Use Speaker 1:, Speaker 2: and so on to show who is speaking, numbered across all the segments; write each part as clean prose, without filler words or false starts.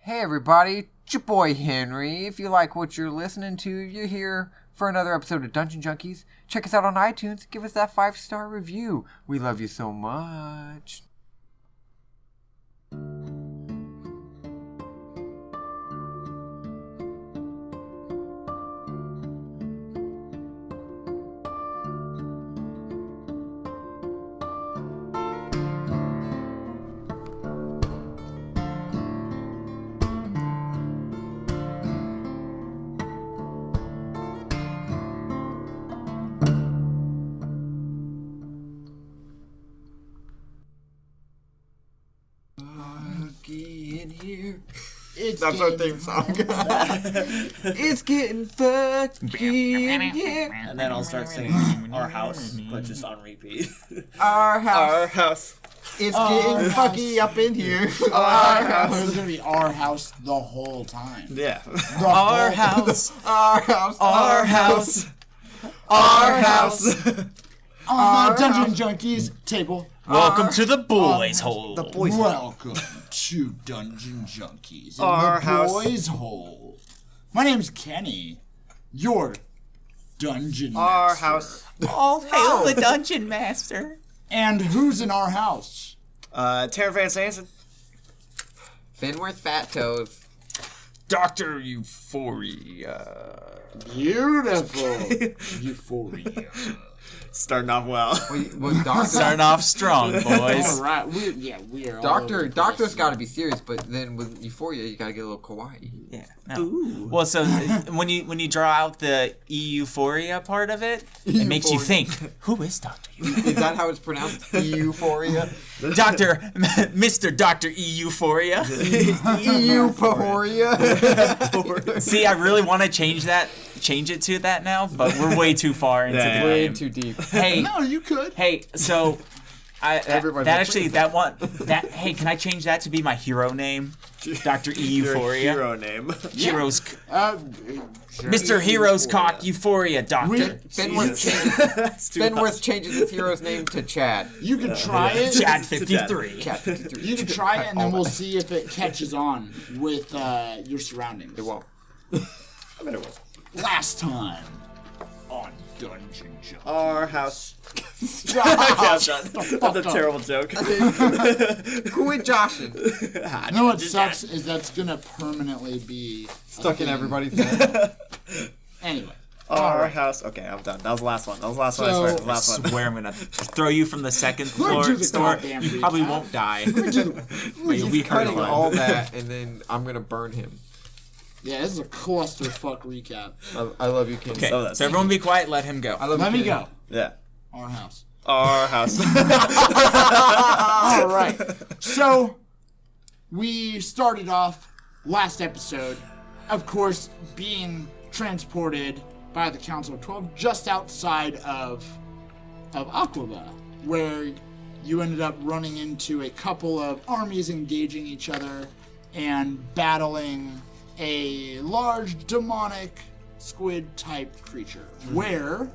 Speaker 1: Hey everybody, it's your boy Henry. If you like what you're listening to, you're here for another episode of Dungeon Junkies. Check us out on iTunes. Give us that 5-star review. We love you so much. In here.
Speaker 2: That's our theme song.
Speaker 1: It's getting funky in here.
Speaker 3: And then I'll start singing Our House, but just on repeat.
Speaker 1: Our house.
Speaker 2: Our house.
Speaker 1: It's getting funky up in here.
Speaker 2: Our house.
Speaker 4: It's gonna be our house the whole time.
Speaker 2: Yeah.
Speaker 3: Our house.
Speaker 1: Our house.
Speaker 3: Our house.
Speaker 2: Our house.
Speaker 4: On the Dungeon Junkies table.
Speaker 3: Welcome to the boys' hole.
Speaker 2: The boys.
Speaker 4: Welcome to Dungeon Junkies in
Speaker 2: Our
Speaker 4: the
Speaker 2: house.
Speaker 4: boys' hole. My name's Kenny. Your dungeon
Speaker 2: Our
Speaker 4: master.
Speaker 2: house.
Speaker 3: All hail the dungeon master.
Speaker 4: And who's in our house?
Speaker 2: Terran Van Sanson.
Speaker 1: Fenworth Fat Toes.
Speaker 2: Dr. Euphoria.
Speaker 4: Beautiful. Euphoria.
Speaker 2: Starting off well.
Speaker 1: Well, Doctor,
Speaker 3: Starting off strong, boys.
Speaker 4: All right. We are. all over the
Speaker 1: Doctor's
Speaker 4: place.
Speaker 1: got to be serious, but then with Euphoria, you got to get a little kawaii.
Speaker 3: Yeah. No. Well, so when you draw out the euphoria part of it, it makes you think, who is Dr. Euphoria?
Speaker 1: Is that how it's pronounced? Euphoria?
Speaker 3: Mr. Dr. Euphoria.
Speaker 1: Euphoria?
Speaker 3: See, I really want to change it to that now, but we're way too far into the game.
Speaker 1: Way too deep.
Speaker 3: Hey,
Speaker 4: No, you could.
Speaker 3: hey, so
Speaker 1: Everybody
Speaker 3: hey, can I change that to be my hero name? Dr. E Euphoria.
Speaker 2: Hero name.
Speaker 3: Heroes
Speaker 4: Sure.
Speaker 3: Mr. Heroes Cock Euphoria Doctor.
Speaker 1: Fenworth changes his hero's name to Chad.
Speaker 4: You can try it.
Speaker 3: Chad 53.
Speaker 1: Chad 53.
Speaker 4: You can try it, and then we'll see if it catches on with your surroundings.
Speaker 1: It won't.
Speaker 2: I bet it was.
Speaker 4: Last time on Dungeon Junkies.
Speaker 2: Our house.
Speaker 4: That's
Speaker 2: That's a terrible joke.
Speaker 1: Quit joshing.
Speaker 4: You know what sucks is that's gonna permanently be
Speaker 1: Stuck in everybody's head.
Speaker 4: Anyway.
Speaker 2: Our house. Okay, I'm done. That was the last one. That was the last one. I
Speaker 4: So-
Speaker 2: swear.
Speaker 3: I
Speaker 2: The last one.
Speaker 3: swear I'm gonna throw you from the second
Speaker 4: We're
Speaker 3: floor
Speaker 4: to the
Speaker 3: store.
Speaker 4: goddamn
Speaker 3: You probably
Speaker 4: recap.
Speaker 3: won't die.
Speaker 1: He's
Speaker 3: we
Speaker 1: cutting
Speaker 3: heard
Speaker 1: all that, and then I'm going to burn him.
Speaker 4: Yeah, this is a clusterfuck recap.
Speaker 1: I love you, Kenny.
Speaker 3: Okay,
Speaker 2: So that's-
Speaker 3: so everyone be quiet. Let him go.
Speaker 1: I love
Speaker 4: Let
Speaker 1: you,
Speaker 4: me
Speaker 1: Kenny.
Speaker 4: go.
Speaker 2: Yeah.
Speaker 4: Our house.
Speaker 2: Our house.
Speaker 4: All right. So we started off last episode, of course, being transported by the Council of 12 just outside of Aquaba, where you ended up running into a couple of armies engaging each other and battling a large demonic squid-type creature, where,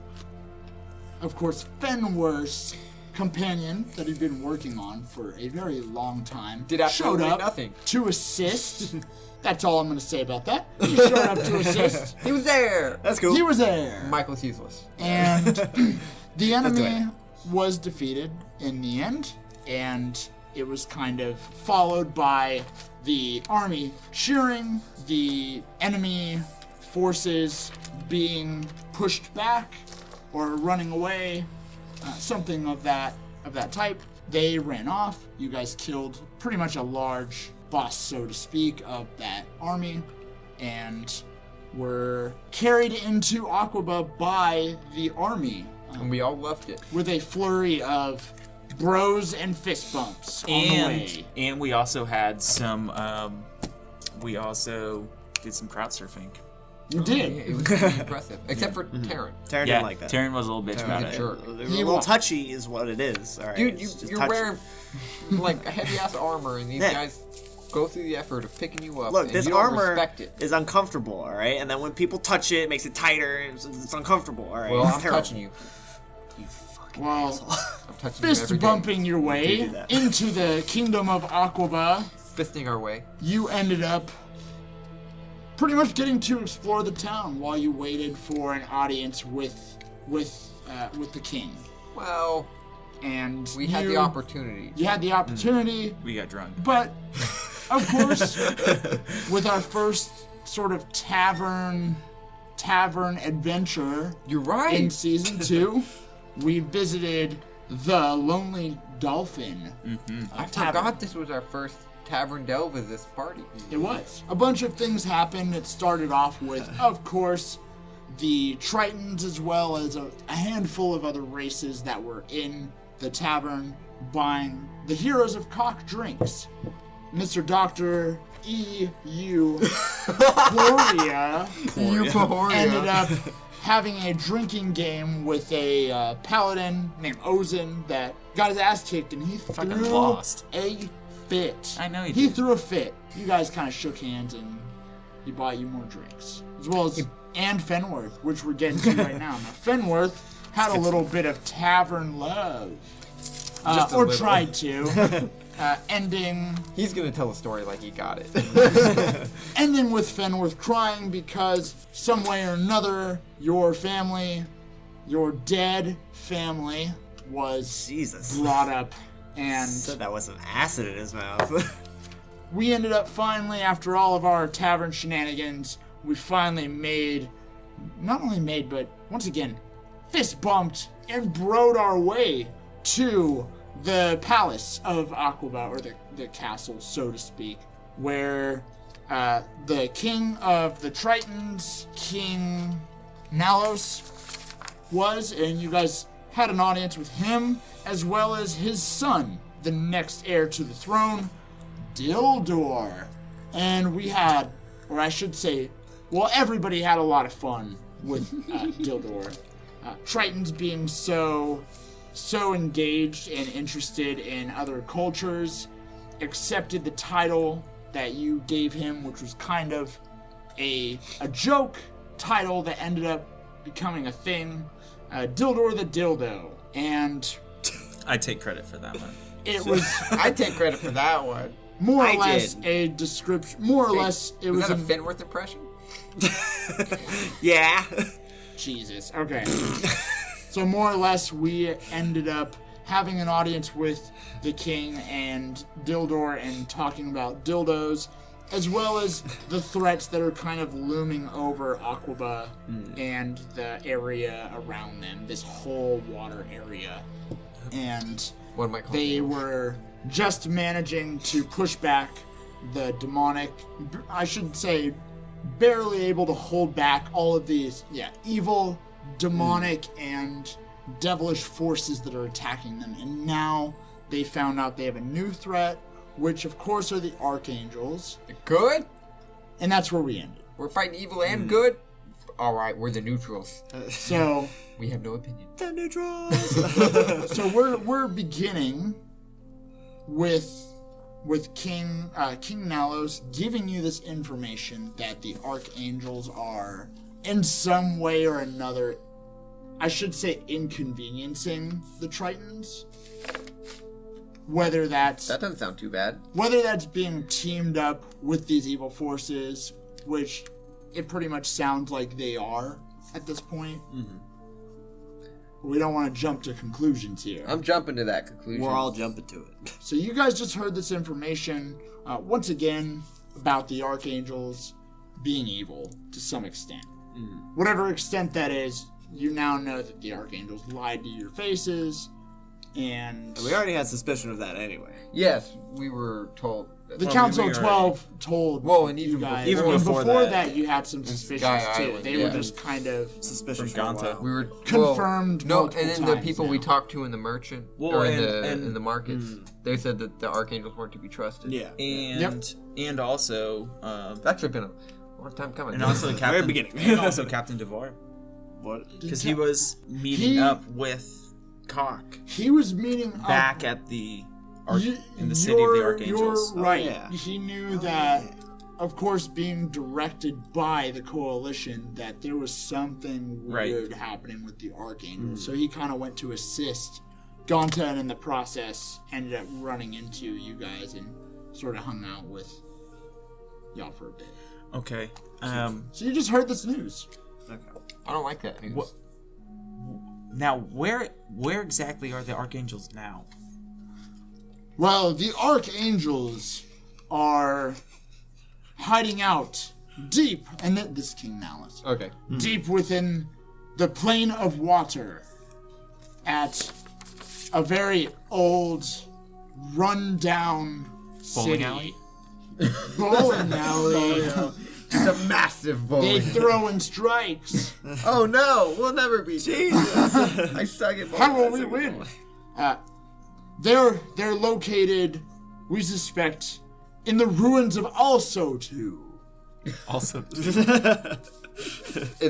Speaker 4: of course, Fenworth's companion that he'd been working on for a very long time
Speaker 1: Did
Speaker 4: showed
Speaker 1: absolutely
Speaker 4: up
Speaker 1: nothing.
Speaker 4: to assist. That's all I'm going to say about that. He showed up to assist.
Speaker 1: He was there.
Speaker 2: That's cool.
Speaker 4: He was there.
Speaker 1: Michael's useless.
Speaker 4: And the enemy
Speaker 2: it.
Speaker 4: was defeated in the end, and it was kind of followed by the army cheering, the enemy forces being pushed back or running away, something of that type. They ran off. You guys killed pretty much a large boss, so to speak, of that army, and were carried into Aquaba by the army
Speaker 1: And we all left it.
Speaker 4: with a flurry of bros and fist bumps on the way.
Speaker 3: And we also had some. We also did some crowd surfing.
Speaker 4: You
Speaker 1: Yeah,
Speaker 4: did.
Speaker 1: it was pretty impressive. Except for Taryn.
Speaker 2: Taryn
Speaker 3: Yeah,
Speaker 2: didn't like that.
Speaker 3: Taryn was a little bitch about
Speaker 1: a
Speaker 3: it.
Speaker 1: jerk.
Speaker 2: A
Speaker 4: He
Speaker 2: little
Speaker 4: was.
Speaker 2: touchy is what it is. All right.
Speaker 1: Dude,
Speaker 2: It's just
Speaker 1: you're
Speaker 2: touchy.
Speaker 1: wearing like heavy ass armor, and these
Speaker 2: Yeah.
Speaker 1: guys go through the effort of picking you up.
Speaker 2: Look,
Speaker 1: and
Speaker 2: this
Speaker 1: you don't
Speaker 2: armor
Speaker 1: respect it.
Speaker 2: is uncomfortable, all right? And then when people touch it, it makes it tighter. It's uncomfortable, all right?
Speaker 1: Well,
Speaker 2: It's
Speaker 1: I'm
Speaker 2: terrible.
Speaker 1: touching you.
Speaker 2: You fucking
Speaker 4: Well,
Speaker 2: asshole.
Speaker 1: I'm touching you every
Speaker 4: fist
Speaker 1: day.
Speaker 4: bumping your way
Speaker 2: do that.
Speaker 4: into the kingdom of Aquaba
Speaker 1: fisting our way.
Speaker 4: You ended up pretty much getting to explore the town while you waited for an audience with the king.
Speaker 1: Well,
Speaker 4: And
Speaker 1: we had the opportunity.
Speaker 4: You had the opportunity,
Speaker 3: We got drunk.
Speaker 4: but of course, with our first sort of tavern adventure
Speaker 1: You're right.
Speaker 4: in season 2, we visited the Lonely Dolphin.
Speaker 1: I forgot this was our first tavern delve as this party.
Speaker 4: It was. A bunch of things happened. It started off with, of course, the Tritons, as well as a handful of other races that were in the tavern buying the Heroes of Cock drinks. Mr. Dr. E.U. Gloria ended up having a drinking game with a paladin named Ozin that got his ass kicked, and he
Speaker 3: Fucking
Speaker 4: threw
Speaker 3: lost.
Speaker 4: a fit.
Speaker 3: I know he
Speaker 4: He
Speaker 3: did.
Speaker 4: threw a fit. You guys kind of shook hands, and he bought you more drinks, as well as and Fenworth, which we're getting to right now. Now, Fenworth had a little bit of tavern love,
Speaker 1: Just a
Speaker 4: or
Speaker 1: little.
Speaker 4: tried to, ending
Speaker 1: He's gonna tell a story like he got it.
Speaker 4: ending with Fenworth crying because some way or another, your family, your dead family, was
Speaker 2: Jesus.
Speaker 4: brought up, and
Speaker 2: Said that was some acid in his mouth.
Speaker 4: we ended up finally, after all of our tavern shenanigans, we finally not only made, but once again, fist bumped and broed our way to the palace of Aquaba, or the castle, so to speak, where the king of the Tritons, King Nalos, was, and you guys had an audience with him, as well as his son, the next heir to the throne, Dildo. And we had, or I should say, well, everybody had a lot of fun with Dildo. Tritons being so engaged and interested in other cultures, accepted the title that you gave him, which was kind of a joke title that ended up becoming a thing, Dildor the Dildo. And
Speaker 3: I take credit for that one.
Speaker 4: it was
Speaker 1: I take credit for that one.
Speaker 4: more or
Speaker 2: I
Speaker 4: less
Speaker 2: did.
Speaker 4: a description, more or less it was
Speaker 1: that a
Speaker 4: a
Speaker 1: Fenworth impression?
Speaker 2: Yeah.
Speaker 4: Jesus. Okay. So more or less, we ended up having an audience with the king and Dildor and talking about dildos, as well as the threats that are kind of looming over Aquaba and the area around them, this whole water area. And
Speaker 1: What am I calling
Speaker 4: they
Speaker 1: it?
Speaker 4: were just managing to push back the demonic, I should say, barely able to hold back all of these, evil, demonic, and devilish forces that are attacking them. And now they found out they have a new threat, which of course are the archangels.
Speaker 1: Good?
Speaker 4: And that's where we ended.
Speaker 1: We're fighting evil and good? Alright, we're the neutrals.
Speaker 4: So,
Speaker 1: We have no opinion.
Speaker 2: The neutrals.
Speaker 4: so we're beginning with King Nalos giving you this information that the archangels are in some way or another, I should say, inconveniencing the Tritons. Whether that's
Speaker 1: That doesn't sound too bad.
Speaker 4: being teamed up with these evil forces, which it pretty much sounds like they are at this point. We don't want to jump to conclusions here.
Speaker 1: I'm jumping to that conclusion.
Speaker 2: We're all jumping to it.
Speaker 4: So you guys just heard this information, once again, about the archangels being evil to some extent. Whatever extent that is, you now know that the archangels lied to your faces, and
Speaker 2: We already had suspicion of that anyway.
Speaker 1: Yes, we were told.
Speaker 4: the Council of
Speaker 3: we
Speaker 4: 12 told
Speaker 1: Whoa, and
Speaker 4: you
Speaker 1: even
Speaker 4: guys.
Speaker 3: even
Speaker 4: and
Speaker 3: before
Speaker 4: before
Speaker 3: that,
Speaker 4: that, you had some suspicions
Speaker 1: Sky
Speaker 4: too.
Speaker 1: Island,
Speaker 4: They
Speaker 1: yeah.
Speaker 4: were just kind of
Speaker 2: Suspicious
Speaker 3: From
Speaker 2: for a
Speaker 3: Ganta.
Speaker 2: while.
Speaker 1: We were
Speaker 4: confirmed
Speaker 1: No,
Speaker 4: multiple
Speaker 1: and then the
Speaker 4: times
Speaker 1: people we
Speaker 4: now.
Speaker 1: talked to in the merchant
Speaker 3: Well,
Speaker 1: or
Speaker 3: and-
Speaker 1: in the markets, they said that the archangels weren't to be trusted.
Speaker 2: Yeah.
Speaker 3: And also
Speaker 1: It's actually been a long time coming.
Speaker 3: and also Captain
Speaker 2: beginning.
Speaker 3: and also Captain Devar,
Speaker 2: What?
Speaker 3: because he was meeting up with Cock
Speaker 4: He was meeting
Speaker 3: back
Speaker 4: up
Speaker 3: at the
Speaker 4: in
Speaker 3: the city of the Archangels.
Speaker 4: You're right.
Speaker 2: yeah.
Speaker 4: He knew that, of course, being directed by the coalition, that there was something
Speaker 3: Right.
Speaker 4: weird happening with the Archangels. So he kind of went to assist Ganta, and in the process ended up running into you guys and sort of hung out with y'all for a bit.
Speaker 3: Okay.
Speaker 4: So you just heard this news.
Speaker 2: Okay.
Speaker 1: I don't like that news.
Speaker 3: Now, where exactly are the archangels now?
Speaker 4: Well, the archangels are hiding out deep, and this is King Malice.
Speaker 1: Okay.
Speaker 4: Deep within the plane of water at a very old, run-down
Speaker 3: Bowling
Speaker 4: city.
Speaker 3: alley?
Speaker 4: Bowling alley.
Speaker 1: It's a massive
Speaker 4: They
Speaker 1: bowling.
Speaker 4: throw in strikes.
Speaker 1: Oh no, we'll never be. Jesus. I suck at bowling.
Speaker 4: How will we win? They're located, we suspect, in the ruins of Also 2.
Speaker 3: Also,
Speaker 1: Is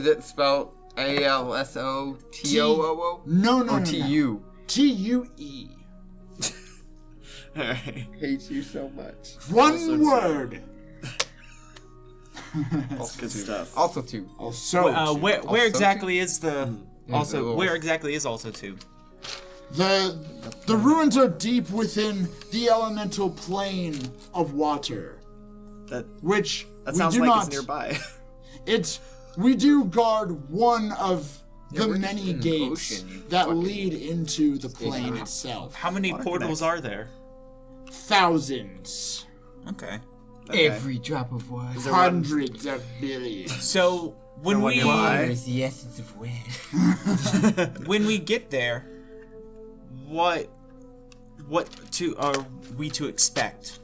Speaker 1: it spelled ALSOTOOO?
Speaker 4: No,
Speaker 1: Or TU?
Speaker 4: TUE.
Speaker 2: Alright.
Speaker 1: Hate you so much.
Speaker 4: One word.
Speaker 2: Good stuff.
Speaker 1: Also two.
Speaker 4: Also,
Speaker 3: where
Speaker 1: Also
Speaker 3: exactly is the also?
Speaker 1: little-
Speaker 3: Where exactly is also 2?
Speaker 4: the ruins are deep within the elemental plane of water,
Speaker 2: That
Speaker 4: which we
Speaker 2: sounds
Speaker 4: do
Speaker 2: like
Speaker 4: not.
Speaker 2: it's nearby.
Speaker 4: We do guard one of the
Speaker 1: we're just
Speaker 4: many
Speaker 1: in an
Speaker 4: gates
Speaker 1: ocean, you
Speaker 4: that
Speaker 1: fucking
Speaker 4: lead into the plane
Speaker 1: ignorant.
Speaker 4: itself.
Speaker 3: How many portals are there?
Speaker 4: Thousands,
Speaker 3: Okay.
Speaker 2: Okay.
Speaker 1: Every drop of water.
Speaker 2: Is there one-
Speaker 4: hundreds of billions.
Speaker 3: So when
Speaker 2: one
Speaker 3: we
Speaker 2: nearby?
Speaker 1: is the essence of wind.
Speaker 3: when we get there, what are we to expect?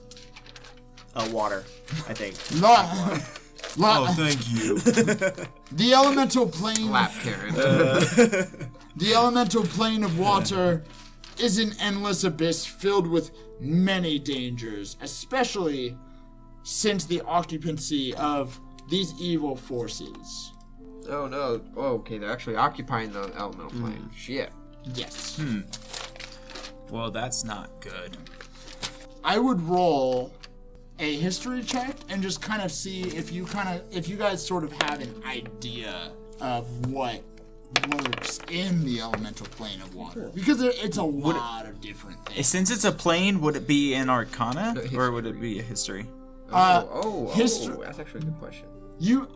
Speaker 2: Water, I think.
Speaker 3: Thank you.
Speaker 4: The elemental plane.
Speaker 1: Lap Karen.
Speaker 4: The elemental plane of water is an endless abyss filled with many dangers, especially since the occupancy of these evil forces.
Speaker 1: Oh no. Oh, okay, they're actually occupying the elemental plane. Shit.
Speaker 4: Yes.
Speaker 3: Well, that's not good.
Speaker 4: I would roll a history check and just kind of see if you guys sort of have an idea of what works in the elemental plane of water, because it's a lot of different things.
Speaker 3: Since it's a plane, would it be an Arcana or would it be a history?
Speaker 4: History.
Speaker 1: That's actually a good question.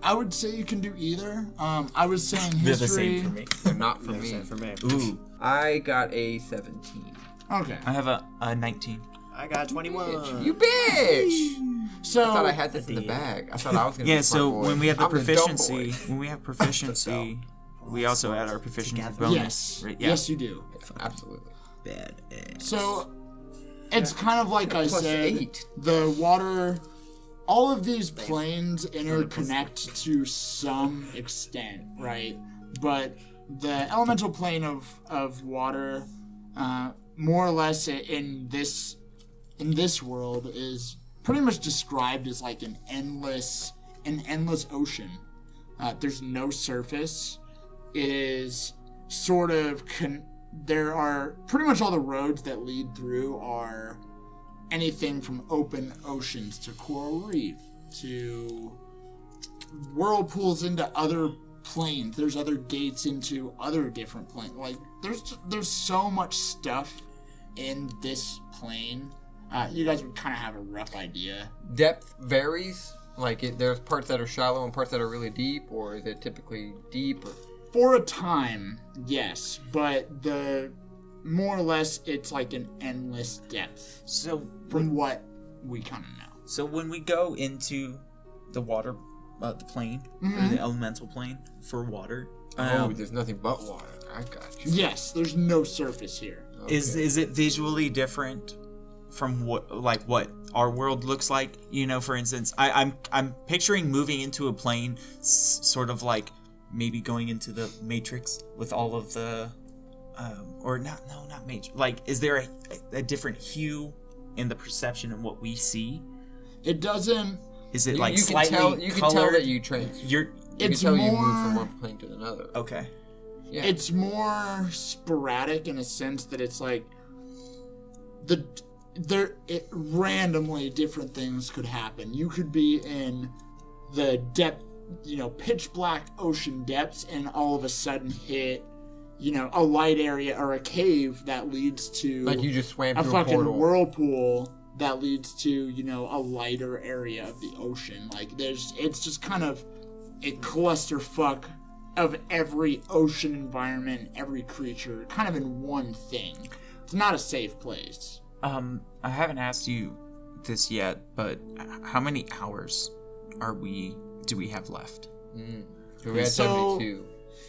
Speaker 4: I would say you can do either. I was saying
Speaker 3: They're the
Speaker 4: history.
Speaker 3: same for me.
Speaker 1: They're not for me.
Speaker 2: Same for me.
Speaker 3: Ooh,
Speaker 1: I got a 17.
Speaker 4: Okay.
Speaker 3: I have a 19.
Speaker 2: I got 21.
Speaker 1: You bitch!
Speaker 4: So
Speaker 1: I thought I had this in the bag. I thought I was gonna be
Speaker 3: Yeah.
Speaker 1: a
Speaker 3: So
Speaker 1: smart boy.
Speaker 3: when we have the
Speaker 1: I'm dumb
Speaker 3: proficiency,
Speaker 1: boy.
Speaker 3: we also add our proficiency
Speaker 2: Together.
Speaker 3: bonus.
Speaker 4: yes,
Speaker 3: Right? Yeah.
Speaker 4: yes, you do.
Speaker 1: Absolutely.
Speaker 3: Bad.
Speaker 4: So it's kind of like I
Speaker 1: Plus
Speaker 4: said,
Speaker 1: 8.
Speaker 4: the water. All of these planes interconnect to some extent, right? But the elemental plane of water, more or less in this world, is pretty much described as like an endless ocean. There's no surface. It is sort of there are pretty much all the roads that lead through are anything from open oceans to coral reef to whirlpools into other planes. There's other gates into other different planes. Like there's so much stuff in this plane. You guys would kind of have a rough idea.
Speaker 1: Depth varies. Like there's parts that are shallow and parts that are really deep, or is it typically deep? Or...
Speaker 4: For a time, yes, but more or less it's like an endless depth
Speaker 3: So
Speaker 4: from what we kind of know.
Speaker 3: So when we go into the water, the plane, or the elemental plane for water,
Speaker 1: there's nothing but water. I got you.
Speaker 4: Yes, there's no surface here.
Speaker 3: is it visually different from what our world looks like? You know, for instance, I'm picturing moving into a plane, sort of like maybe going into the Matrix with all of the, not Matrix. Like, is there a different hue in the perception of what we see?
Speaker 4: It doesn't.
Speaker 3: Is it
Speaker 1: You
Speaker 3: like
Speaker 1: can
Speaker 3: slightly
Speaker 1: tell. You can tell
Speaker 3: colored?
Speaker 1: that you train. You can
Speaker 4: It's
Speaker 1: tell you move
Speaker 4: more-
Speaker 1: from one plane to another.
Speaker 3: Okay.
Speaker 1: Yeah.
Speaker 4: It's more sporadic in a sense that it's like randomly different things could happen. You could be in the depth, pitch black ocean depths, and all of a sudden hit, a light area or a cave that leads to
Speaker 1: like you just swam
Speaker 4: a
Speaker 1: through a
Speaker 4: fucking
Speaker 1: portal.
Speaker 4: whirlpool that leads to, you know, a lighter area of the ocean. Like, it's just kind of a clusterfuck of every ocean environment, every creature, kind of in one thing. It's not a safe place.
Speaker 3: I haven't asked you this yet, but how many hours do we have left?
Speaker 1: We had
Speaker 4: So-
Speaker 1: 72.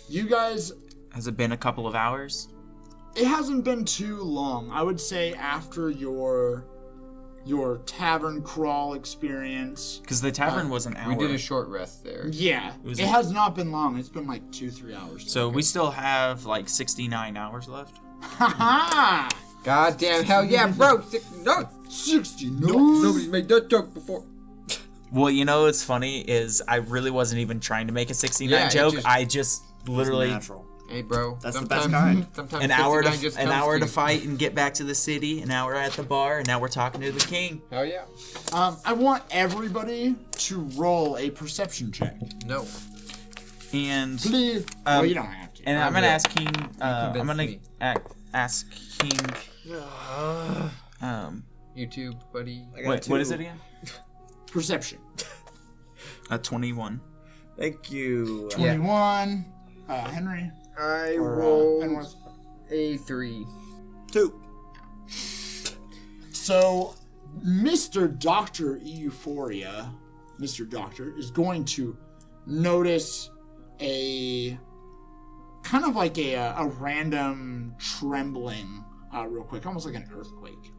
Speaker 4: You guys,
Speaker 3: Has it been a couple of hours?
Speaker 4: it hasn't been too long. I would say after your tavern crawl experience.
Speaker 3: Because the tavern was an hour.
Speaker 1: We did a short rest there.
Speaker 4: Yeah,
Speaker 3: was
Speaker 4: it has not been long. It's been like 2-3 hours.
Speaker 3: So we still have like 69 hours left.
Speaker 4: Haha!
Speaker 1: God damn, hell yeah, bro. No,
Speaker 4: 69.
Speaker 1: nobody's made that joke before.
Speaker 3: Well, you know what's funny is I really wasn't even trying to make a 69
Speaker 1: Yeah, it
Speaker 3: joke.
Speaker 1: just-
Speaker 3: I just literally
Speaker 2: Natural.
Speaker 1: Hey, bro.
Speaker 2: That's the
Speaker 1: sometimes,
Speaker 2: best kind.
Speaker 1: Sometimes
Speaker 3: an hour
Speaker 1: 69 just
Speaker 3: to
Speaker 1: comes you.
Speaker 3: fight and get back to the city, an hour at the bar, and now we're talking to the king.
Speaker 1: Hell yeah.
Speaker 4: I want everybody to roll a perception check.
Speaker 1: No.
Speaker 3: And
Speaker 4: Please. Well, you don't have to.
Speaker 3: and I'm gonna
Speaker 1: will.
Speaker 3: ask King. I'm
Speaker 1: convinced
Speaker 3: gonna
Speaker 1: me.
Speaker 3: ask King.
Speaker 1: YouTube, buddy.
Speaker 2: I got
Speaker 3: What
Speaker 2: 2.
Speaker 3: is it again?
Speaker 4: Perception.
Speaker 3: 21.
Speaker 2: Thank you.
Speaker 4: 21. Henry.
Speaker 1: I
Speaker 4: Or,
Speaker 1: rolled
Speaker 4: Penworth.
Speaker 1: a 3.
Speaker 2: 2.
Speaker 4: So, Mr. Dr. Euphoria, Mr. Doctor, is going to notice a kind of like a random trembling real quick, almost like an earthquake.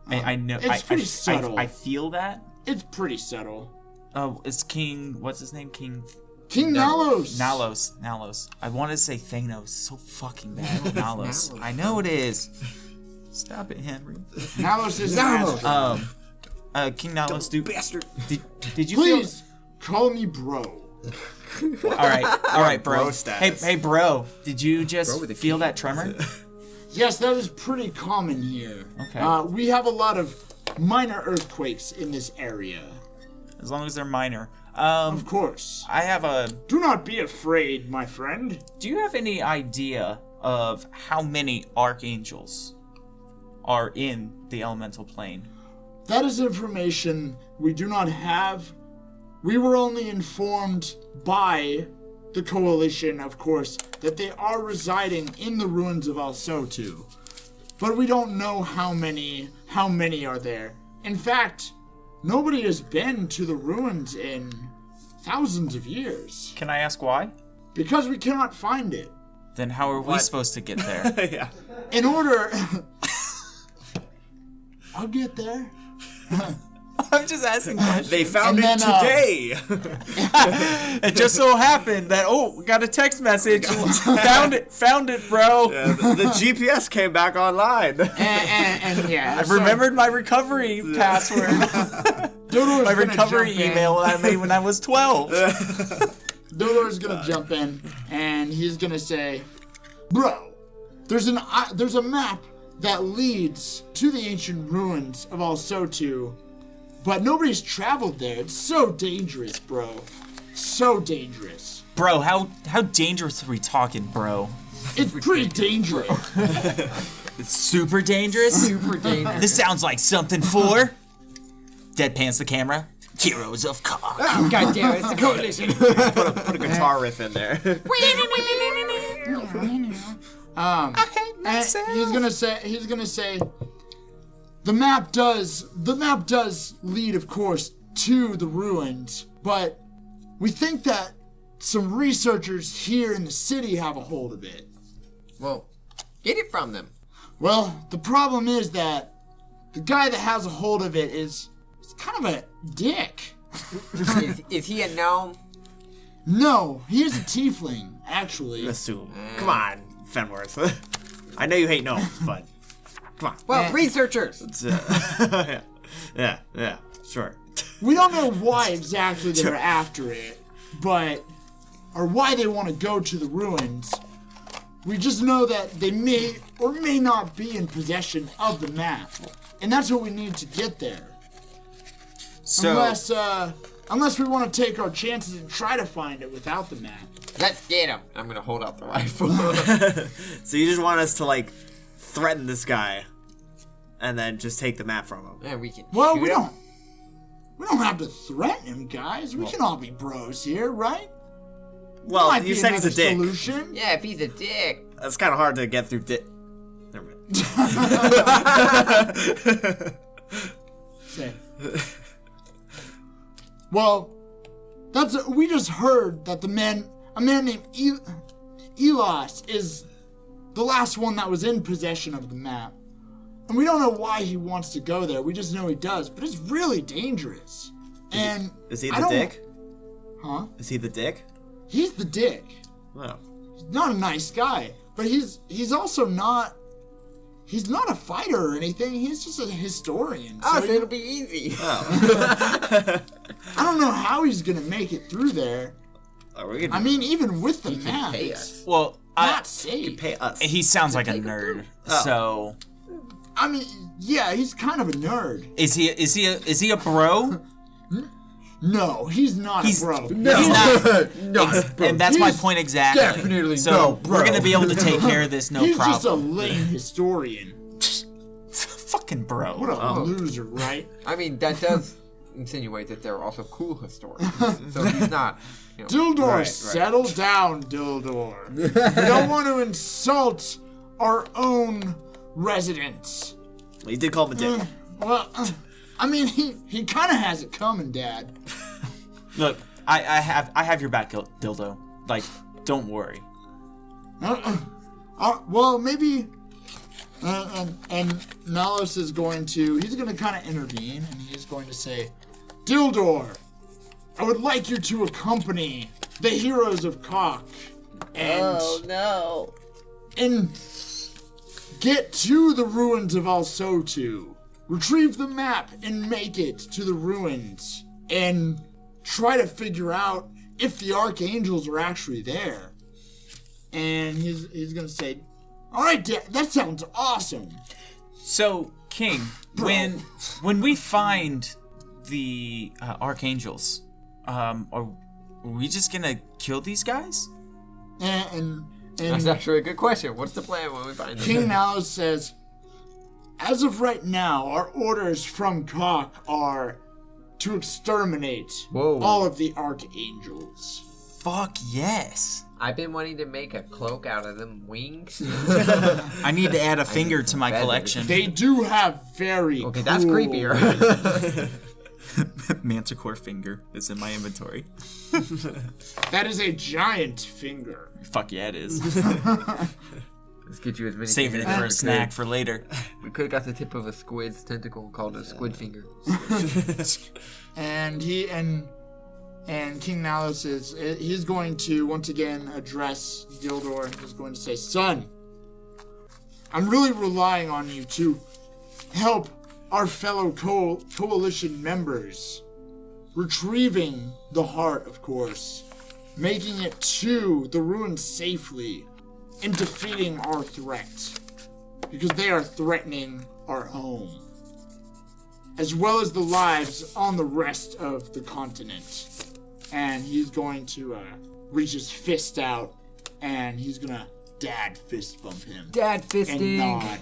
Speaker 3: I know.
Speaker 4: It's pretty subtle.
Speaker 3: I feel that.
Speaker 4: It's pretty subtle.
Speaker 3: Oh, it's King. What's his name? King
Speaker 4: Nalos.
Speaker 3: Nalos. I wanted to say Thanos. So fucking bad. Nalos. I know it is. Stop it, Henry.
Speaker 4: Nalos is
Speaker 1: Nalos.
Speaker 4: master.
Speaker 3: King Nalos,
Speaker 2: Bastard.
Speaker 3: did you
Speaker 4: Please call me bro.
Speaker 3: feel? All right, bro.
Speaker 2: Bro status.
Speaker 3: Hey, bro. Did you just
Speaker 1: Bro with a
Speaker 3: feel
Speaker 1: key.
Speaker 3: that tremor?
Speaker 4: Yes, that is pretty common here.
Speaker 3: Okay.
Speaker 4: We have a lot of minor earthquakes in this area.
Speaker 3: As long as they're minor.
Speaker 4: Of course.
Speaker 3: I have a.
Speaker 4: Do not be afraid, my friend.
Speaker 3: Do you have any idea of how many archangels are in the elemental plane?
Speaker 4: That is information we do not have. We were only informed by the coalition, of course, that they are residing in the ruins of Alsotu. But we don't know how many are there. In fact, nobody has been to the ruins in thousands of years.
Speaker 3: Can I ask why?
Speaker 4: Because we cannot find it.
Speaker 3: Then how are we supposed to get there?
Speaker 2: Yeah.
Speaker 4: In order... I'll get there.
Speaker 3: I'm just asking questions.
Speaker 2: They found
Speaker 4: And
Speaker 2: it
Speaker 4: then,
Speaker 2: today.
Speaker 3: It just so happened that we got a text message. found it, bro.
Speaker 2: Yeah, the GPS came back online.
Speaker 4: And yeah.
Speaker 3: I remembered my recovery password. My recovery email that I made when I was 12.
Speaker 4: Dildo's gonna jump in and he's gonna say, "Bro, there's a map that leads to the ancient ruins of Alsotu, but nobody's traveled there. It's so dangerous, bro. So dangerous.
Speaker 3: Bro, how dangerous are we talking, bro?
Speaker 4: It's pretty dangerous.
Speaker 3: It's super dangerous?
Speaker 1: Super dangerous.
Speaker 3: This sounds like something for... Deadpans the camera. Heroes of Cock.
Speaker 1: Oh, God damn it, it's a coalition.
Speaker 2: Put a guitar riff in there.
Speaker 4: And he's gonna say, the map does lead, of course, to the ruins, but we think that some researchers here in the city have a hold of it.
Speaker 1: Well, get it from them.
Speaker 4: Well, the problem is that the guy that has a hold of it is kind of a dick.
Speaker 1: Is he a gnome?
Speaker 4: No, he is a tiefling, actually.
Speaker 2: Assume. Come on, Fenworth. I know you hate gnomes, but come on.
Speaker 1: Well, researchers.
Speaker 2: Yeah, sure.
Speaker 4: We don't know why exactly they're after it, or why they want to go to the ruins. We just know that they may or may not be in possession of the map. And that's what we need to get there.
Speaker 3: So,
Speaker 4: Unless we want to take our chances and try to find it without the map.
Speaker 1: Let's get him. I'm gonna hold out the rifle.
Speaker 2: So you just want us to, like, threaten this guy and then just take the map from him.
Speaker 1: Yeah, we can.
Speaker 4: Well,
Speaker 1: shoot
Speaker 4: we
Speaker 1: him.
Speaker 4: don't have to threaten him, guys. We can all be bros here, right?
Speaker 2: Well,
Speaker 4: Might
Speaker 2: you
Speaker 4: be
Speaker 2: said he's a
Speaker 4: another
Speaker 2: dick.
Speaker 4: Solution.
Speaker 1: Yeah, if he's a dick.
Speaker 2: That's kind of hard to get through dick. Never mind.
Speaker 4: Say. Well, we just heard that a man named Elos is the last one that was in possession of the map. And we don't know why he wants to go there. We just know he does. But it's really dangerous. And
Speaker 2: Is he
Speaker 4: I
Speaker 2: the
Speaker 4: don't-
Speaker 2: dick?
Speaker 4: Huh?
Speaker 2: Is he the dick?
Speaker 4: He's the dick.
Speaker 2: Well,
Speaker 4: He's not a nice guy. But he's also not... He's not a fighter or anything. He's just a historian.
Speaker 1: Oh,
Speaker 4: So
Speaker 1: so it'll be easy.
Speaker 4: I don't know how he's going to make it through there.
Speaker 2: we can
Speaker 4: I mean, even with the
Speaker 1: He can
Speaker 4: map,
Speaker 1: pay
Speaker 4: it's
Speaker 1: us.
Speaker 3: Well,
Speaker 4: not safe.
Speaker 2: pay us.
Speaker 3: he sounds like a
Speaker 1: Take him
Speaker 3: nerd.
Speaker 1: through.
Speaker 2: Oh.
Speaker 3: So
Speaker 4: I mean, yeah, he's kind of a nerd.
Speaker 3: is he a bro?
Speaker 4: No, he's not
Speaker 3: He's-
Speaker 4: a bro.
Speaker 1: No,
Speaker 3: He's not-
Speaker 1: not bro.
Speaker 3: And that's my
Speaker 4: He's
Speaker 3: point exactly.
Speaker 1: definitely
Speaker 3: so
Speaker 1: no bro.
Speaker 3: we're gonna be able to take care of this, no
Speaker 4: He's just a
Speaker 3: problem.
Speaker 4: lame historian.
Speaker 3: Fucking bro.
Speaker 4: What a loser, right?
Speaker 1: I mean, that does insinuate that they're also cool historians. So he's not. You know,
Speaker 4: Dildor,
Speaker 1: right.
Speaker 4: settle down, Dildor. We don't want to insult our own residents.
Speaker 2: Well, you did call him a dick.
Speaker 4: Well, I mean, he kind of has it coming, Dad.
Speaker 3: Look, I have your back, Dildo. Like, don't worry.
Speaker 4: Well, maybe. And Nalos is going to. He's going to kind of intervene, and he's going to say, Dildor, I would like you to accompany the heroes of Kok and
Speaker 1: no.
Speaker 4: and get to the ruins of Alsotu. Retrieve the map and make it to the ruins and try to figure out if the archangels are actually there. And he's gonna say, "All right, Dad, that sounds awesome."
Speaker 3: So, King, when we find the archangels, are we just gonna kill these guys?
Speaker 4: And
Speaker 1: That's actually a good question. What's the plan when we find them?
Speaker 4: King Nalos says, "As of right now, our orders from Kok are to exterminate
Speaker 1: Whoa.
Speaker 4: all of the archangels."
Speaker 3: Fuck yes.
Speaker 1: I've been wanting to make a cloak out of them wings.
Speaker 3: I need to add a finger to my
Speaker 1: feathers.
Speaker 3: collection.
Speaker 4: They do have very
Speaker 1: Okay, that's
Speaker 4: cool-
Speaker 1: creepier.
Speaker 3: Manticore finger is in my inventory.
Speaker 4: That is a giant finger.
Speaker 3: Fuck yeah, it is.
Speaker 1: Let's get you as many.
Speaker 3: Saving it
Speaker 1: fingers
Speaker 3: for a
Speaker 1: as we
Speaker 3: snack
Speaker 1: could.
Speaker 3: for later.
Speaker 1: We could have got the tip of a squid's tentacle called a squid finger.
Speaker 4: And King Nalos he's going to once again address Dildor and he's going to say, "Son, I'm really relying on you to help our fellow coalition members, retrieving the heart, of course, making it to the ruins safely, and defeating our threat, because they are threatening our home, as well as the lives on the rest of the continent." And he's going to reach his fist out, and he's gonna dad fist bump him.
Speaker 1: Dad
Speaker 4: And
Speaker 1: fisting.
Speaker 4: nod.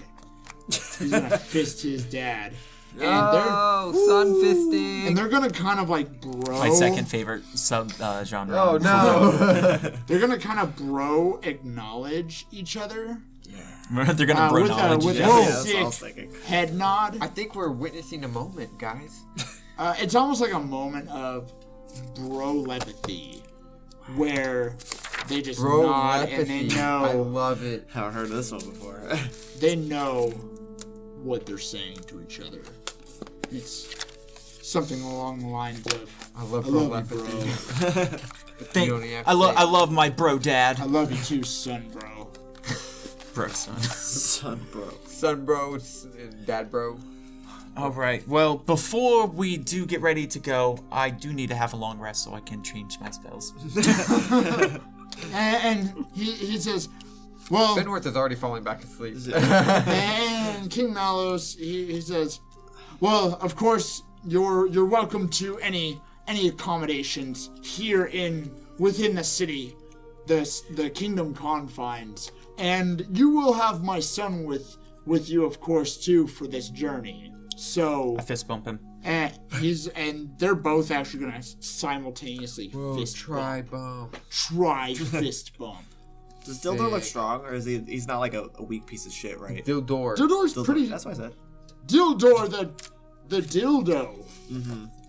Speaker 4: He's gonna fist his dad. And
Speaker 1: Oh, sun fisting.
Speaker 4: and they're gonna kind of like bro.
Speaker 3: My second favorite sub genre.
Speaker 1: Oh no.
Speaker 4: They're gonna kind of bro acknowledge each other
Speaker 3: They're gonna bro
Speaker 4: with
Speaker 3: knowledge.
Speaker 4: a
Speaker 2: Yeah, that's what I
Speaker 4: sick
Speaker 2: was thinking.
Speaker 4: head nod.
Speaker 1: I think we're witnessing a moment, guys.
Speaker 4: It's almost like a moment of bro-lepathy, where they just
Speaker 1: Bro,
Speaker 4: nod and they
Speaker 1: I
Speaker 4: know
Speaker 1: love it.
Speaker 2: Haven't heard of this one before.
Speaker 4: they know what they're saying to each other. It's something along the lines of,
Speaker 1: I love
Speaker 4: "I
Speaker 1: bro
Speaker 4: love you,
Speaker 1: lepathy.
Speaker 4: bro.
Speaker 3: Think-
Speaker 1: You don't even have
Speaker 3: I
Speaker 1: to
Speaker 3: love
Speaker 1: say
Speaker 3: I love my bro dad.
Speaker 4: I love you too, son, bro."
Speaker 3: Bro son.
Speaker 2: Son, bro.
Speaker 1: Son bro, dad bro.
Speaker 3: All right. Well, before we do get ready to go, I do need to have a long rest so I can change my spells.
Speaker 4: And he says, "Well,"
Speaker 1: Fenworth is already falling back asleep.
Speaker 4: and King Nalos he says, "Well, of course you're welcome to any accommodations here within the city, the kingdom confines, and you will have my son with with you, of course, too, for this journey. So,
Speaker 3: I fist bump him.
Speaker 4: and they're both actually gonna simultaneously fist
Speaker 1: try
Speaker 4: bump.
Speaker 1: bump.
Speaker 4: Try fist bump.
Speaker 2: Does Dildo look strong, or is he's not like a weak piece of shit, right?
Speaker 1: Dildor.
Speaker 4: Dildor's
Speaker 2: Dildo,
Speaker 4: pretty.
Speaker 2: that's what I said.
Speaker 4: Dildor, the dildo.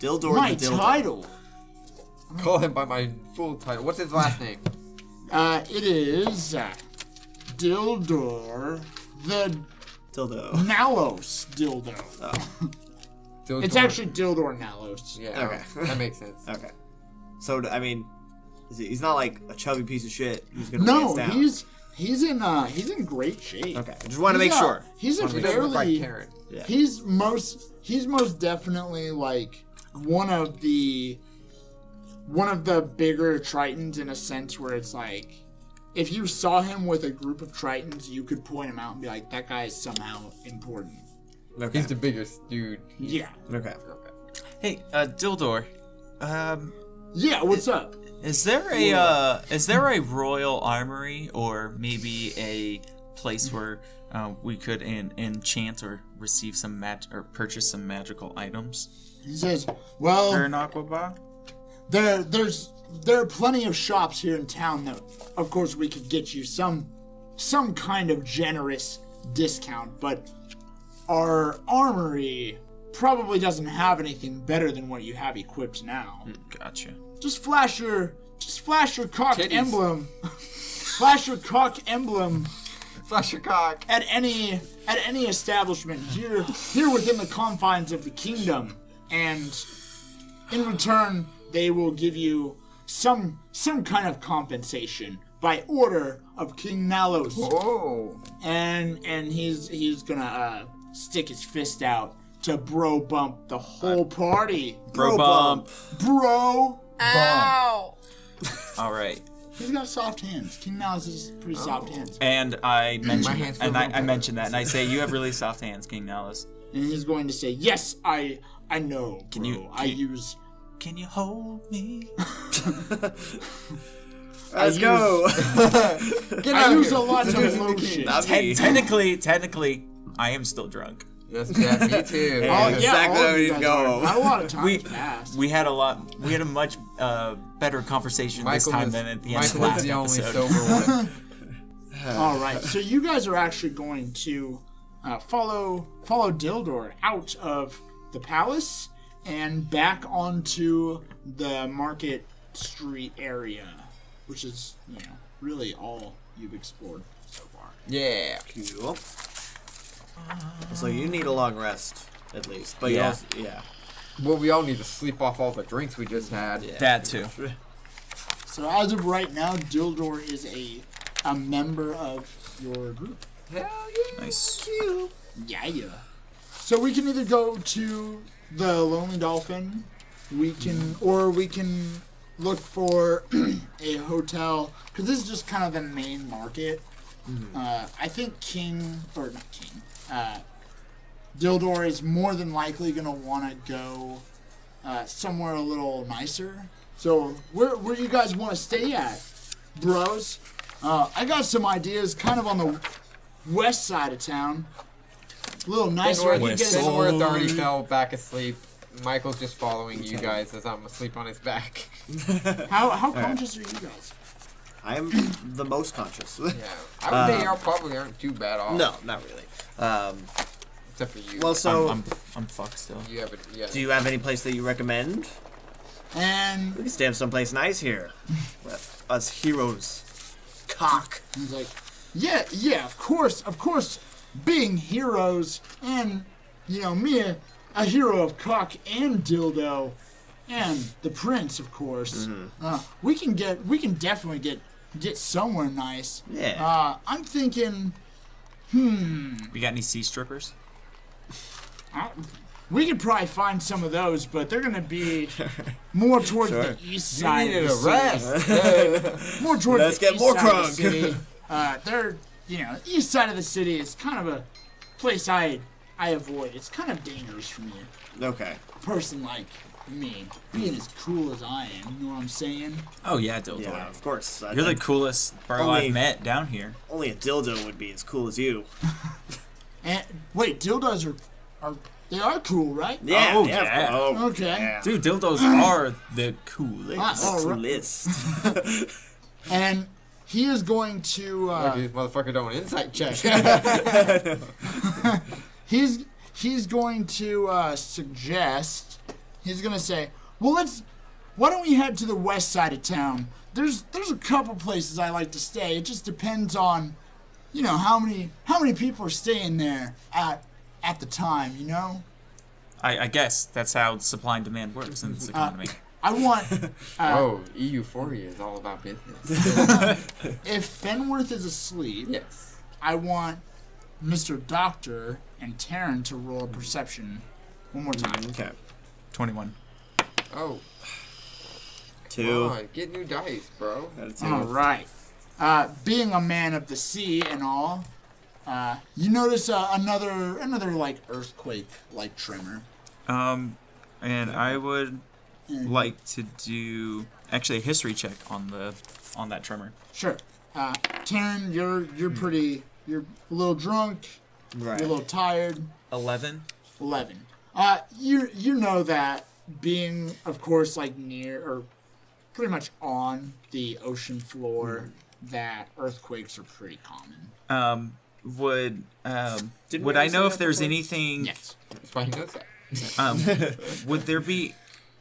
Speaker 2: Dildor
Speaker 4: My
Speaker 2: the dildo.
Speaker 4: title.
Speaker 1: Call him by my full title. What's his last name?
Speaker 4: It is Dildor the
Speaker 2: Dildo.
Speaker 4: Nalos dildo.
Speaker 2: Oh,
Speaker 1: Dildor.
Speaker 4: It's actually Dildor Nalos.
Speaker 1: Yeah.
Speaker 2: Okay.
Speaker 1: That makes sense.
Speaker 2: okay. So, I mean, he's not like a chubby piece of shit who's gonna
Speaker 4: No,
Speaker 2: weigh us down.
Speaker 4: he's in great shape.
Speaker 2: Okay, I just want to make sure.
Speaker 4: He's a
Speaker 1: He doesn't look like
Speaker 4: fairly.
Speaker 1: Karen.
Speaker 2: Yeah.
Speaker 4: He's most definitely like one of the bigger Tritons in a sense where it's like if you saw him with a group of Tritons, you could point him out and be like, that guy is somehow important.
Speaker 2: Okay.
Speaker 1: He's the biggest dude.
Speaker 4: Yeah.
Speaker 2: Okay.
Speaker 3: Hey, Dildor.
Speaker 4: Yeah, what's up?
Speaker 3: Is there a royal armory or maybe a place where we could enchant or receive some or purchase some magical items?
Speaker 4: He says, well,
Speaker 3: Or an aquaba?
Speaker 4: there are plenty of shops here in town that, of course, we could get you some kind of generous discount, but our armory probably doesn't have anything better than what you have equipped now.
Speaker 3: Gotcha.
Speaker 4: Just flash your cocked
Speaker 1: Titties.
Speaker 4: emblem. Flash your cock emblem
Speaker 1: Flash your cock.
Speaker 4: at any establishment here within the confines of the kingdom, and in return they will give you some kind of compensation by order of King Nalos.
Speaker 1: Oh.
Speaker 4: And he's gonna stick his fist out to bro bump the whole party.
Speaker 3: Bro bump.
Speaker 4: Bro
Speaker 1: Ow.
Speaker 3: All right.
Speaker 4: He's got soft hands. King Nalos has pretty soft hands.
Speaker 3: And I mentioned
Speaker 1: hands
Speaker 3: that, and
Speaker 1: feel a little
Speaker 3: I
Speaker 1: better.
Speaker 3: mentioned that, and I say you have really soft hands, King Nalos.
Speaker 4: And he's going to say, yes, I know,
Speaker 3: Can
Speaker 4: bro.
Speaker 3: you-
Speaker 4: I use...
Speaker 3: Can you hold me?
Speaker 2: Let's go.
Speaker 1: Get
Speaker 4: I
Speaker 1: out
Speaker 4: use
Speaker 1: here.
Speaker 4: a lot of
Speaker 1: Introducing the
Speaker 4: lotion.
Speaker 1: king.
Speaker 2: Not me.
Speaker 3: Technically, I am still drunk.
Speaker 1: Yes, yeah, me too.
Speaker 2: Yeah.
Speaker 4: Oh,
Speaker 2: exactly
Speaker 4: all
Speaker 2: where
Speaker 4: of
Speaker 2: we
Speaker 4: you
Speaker 2: need to
Speaker 4: guys are.
Speaker 2: go.
Speaker 4: Not a lot of time
Speaker 3: We
Speaker 4: passed.
Speaker 3: we had a much better conversation this time than at the end of
Speaker 1: Michael was
Speaker 3: last
Speaker 1: the only
Speaker 3: episode.
Speaker 1: sober one.
Speaker 4: All right, so you guys are actually going to follow Dildor out of the palace and back onto the Market Street area, which is, really all you've explored so far.
Speaker 1: Yeah.
Speaker 2: Cool. So you need a long rest, at least. But
Speaker 3: Yeah.
Speaker 2: you also, yeah.
Speaker 1: Well, we all need to sleep off all the drinks we just had.
Speaker 2: Yeah.
Speaker 3: That too.
Speaker 4: So as of right now, Dildor is a member of your group.
Speaker 1: Hell yeah.
Speaker 3: Nice.
Speaker 4: Yeah. So we can either go to the Lonely Dolphin, we can look for a hotel, because this is just kind of the main market. I think Dildor is more than likely going to want to go somewhere a little nicer. So where you guys want to stay at, bros? I got some ideas kind of on the west side of town. A little nicer. I can get us-
Speaker 1: North already fell back asleep. Michael's just following you guys as I'm asleep on his back.
Speaker 4: How conscious are you guys?
Speaker 2: I am the most conscious.
Speaker 1: Yeah. I would say y'all probably aren't too bad off.
Speaker 2: No, not really.
Speaker 1: Except for you.
Speaker 2: Well, so
Speaker 3: I'm fucked still.
Speaker 1: you have it. Yeah.
Speaker 2: do you have any place that you recommend?
Speaker 4: And
Speaker 2: We can stay in someplace nice here. Us heroes. Cock.
Speaker 4: he's like, yeah, of course, being heroes, and me, a hero of cock and dildo, and the prince, of course. We can definitely get somewhere nice.
Speaker 2: Yeah.
Speaker 4: I'm thinking,
Speaker 3: We got any sea strippers?
Speaker 4: we could probably find some of those, but they're gonna be more towards the east
Speaker 1: You
Speaker 4: side
Speaker 1: needed
Speaker 4: of
Speaker 1: a
Speaker 4: the city.
Speaker 1: rest.
Speaker 4: More towards
Speaker 2: Let's
Speaker 4: the
Speaker 2: get
Speaker 4: east
Speaker 2: more
Speaker 4: side of
Speaker 2: crunk.
Speaker 4: the city. They're, east side of the city is kind of a place I avoid. It's kind of dangerous for me.
Speaker 2: Okay.
Speaker 4: A person like me, being as cool as I am, you know what I'm saying?
Speaker 3: Oh yeah, Dildor.
Speaker 2: Yeah, of course.
Speaker 3: You're the coolest bro
Speaker 2: Only-
Speaker 3: I've met down here.
Speaker 2: Only a dildo would be as cool as you.
Speaker 4: And wait, dildos are they are cool, right?
Speaker 2: Yeah,
Speaker 3: Oh,
Speaker 2: yeah.
Speaker 3: yeah.
Speaker 2: Oh,
Speaker 4: Okay.
Speaker 2: yeah.
Speaker 3: Dude, dildos are the coolest.
Speaker 4: Ah, all right.
Speaker 2: List.
Speaker 4: And he is going to.
Speaker 1: This motherfucker doing an insight check.
Speaker 4: He's going to suggest. He's gonna say, "Well, why don't we head to the west side of town? There's a couple places I like to stay. It just depends on, how many people are staying there at the time.
Speaker 3: I guess that's how supply and demand works in this economy.
Speaker 4: I want
Speaker 1: Euphoria is all about business.
Speaker 4: if Fenworth is asleep,
Speaker 1: Yes.
Speaker 4: I want Mr. Doctor and Taryn to roll a perception one more time.
Speaker 2: Okay.
Speaker 3: 21.
Speaker 1: Oh,
Speaker 2: 2.
Speaker 1: come on, get new dice, bro.
Speaker 2: Got a 2.
Speaker 4: All right. Being a man of the sea and all, you notice another like earthquake like tremor.
Speaker 3: And I would like to do actually a history check on that tremor.
Speaker 4: Sure. Taryn, you're a little drunk.
Speaker 2: Right.
Speaker 4: You're a little tired.
Speaker 3: 11.
Speaker 4: 11. You know that being, of course, like near or pretty much on the ocean floor, that earthquakes are pretty common.
Speaker 3: Would
Speaker 2: Didn't
Speaker 3: would
Speaker 2: we
Speaker 3: I know
Speaker 2: say
Speaker 3: if
Speaker 2: that
Speaker 3: there's
Speaker 2: before?
Speaker 3: anything?
Speaker 4: Yes.
Speaker 1: That's why he knows that.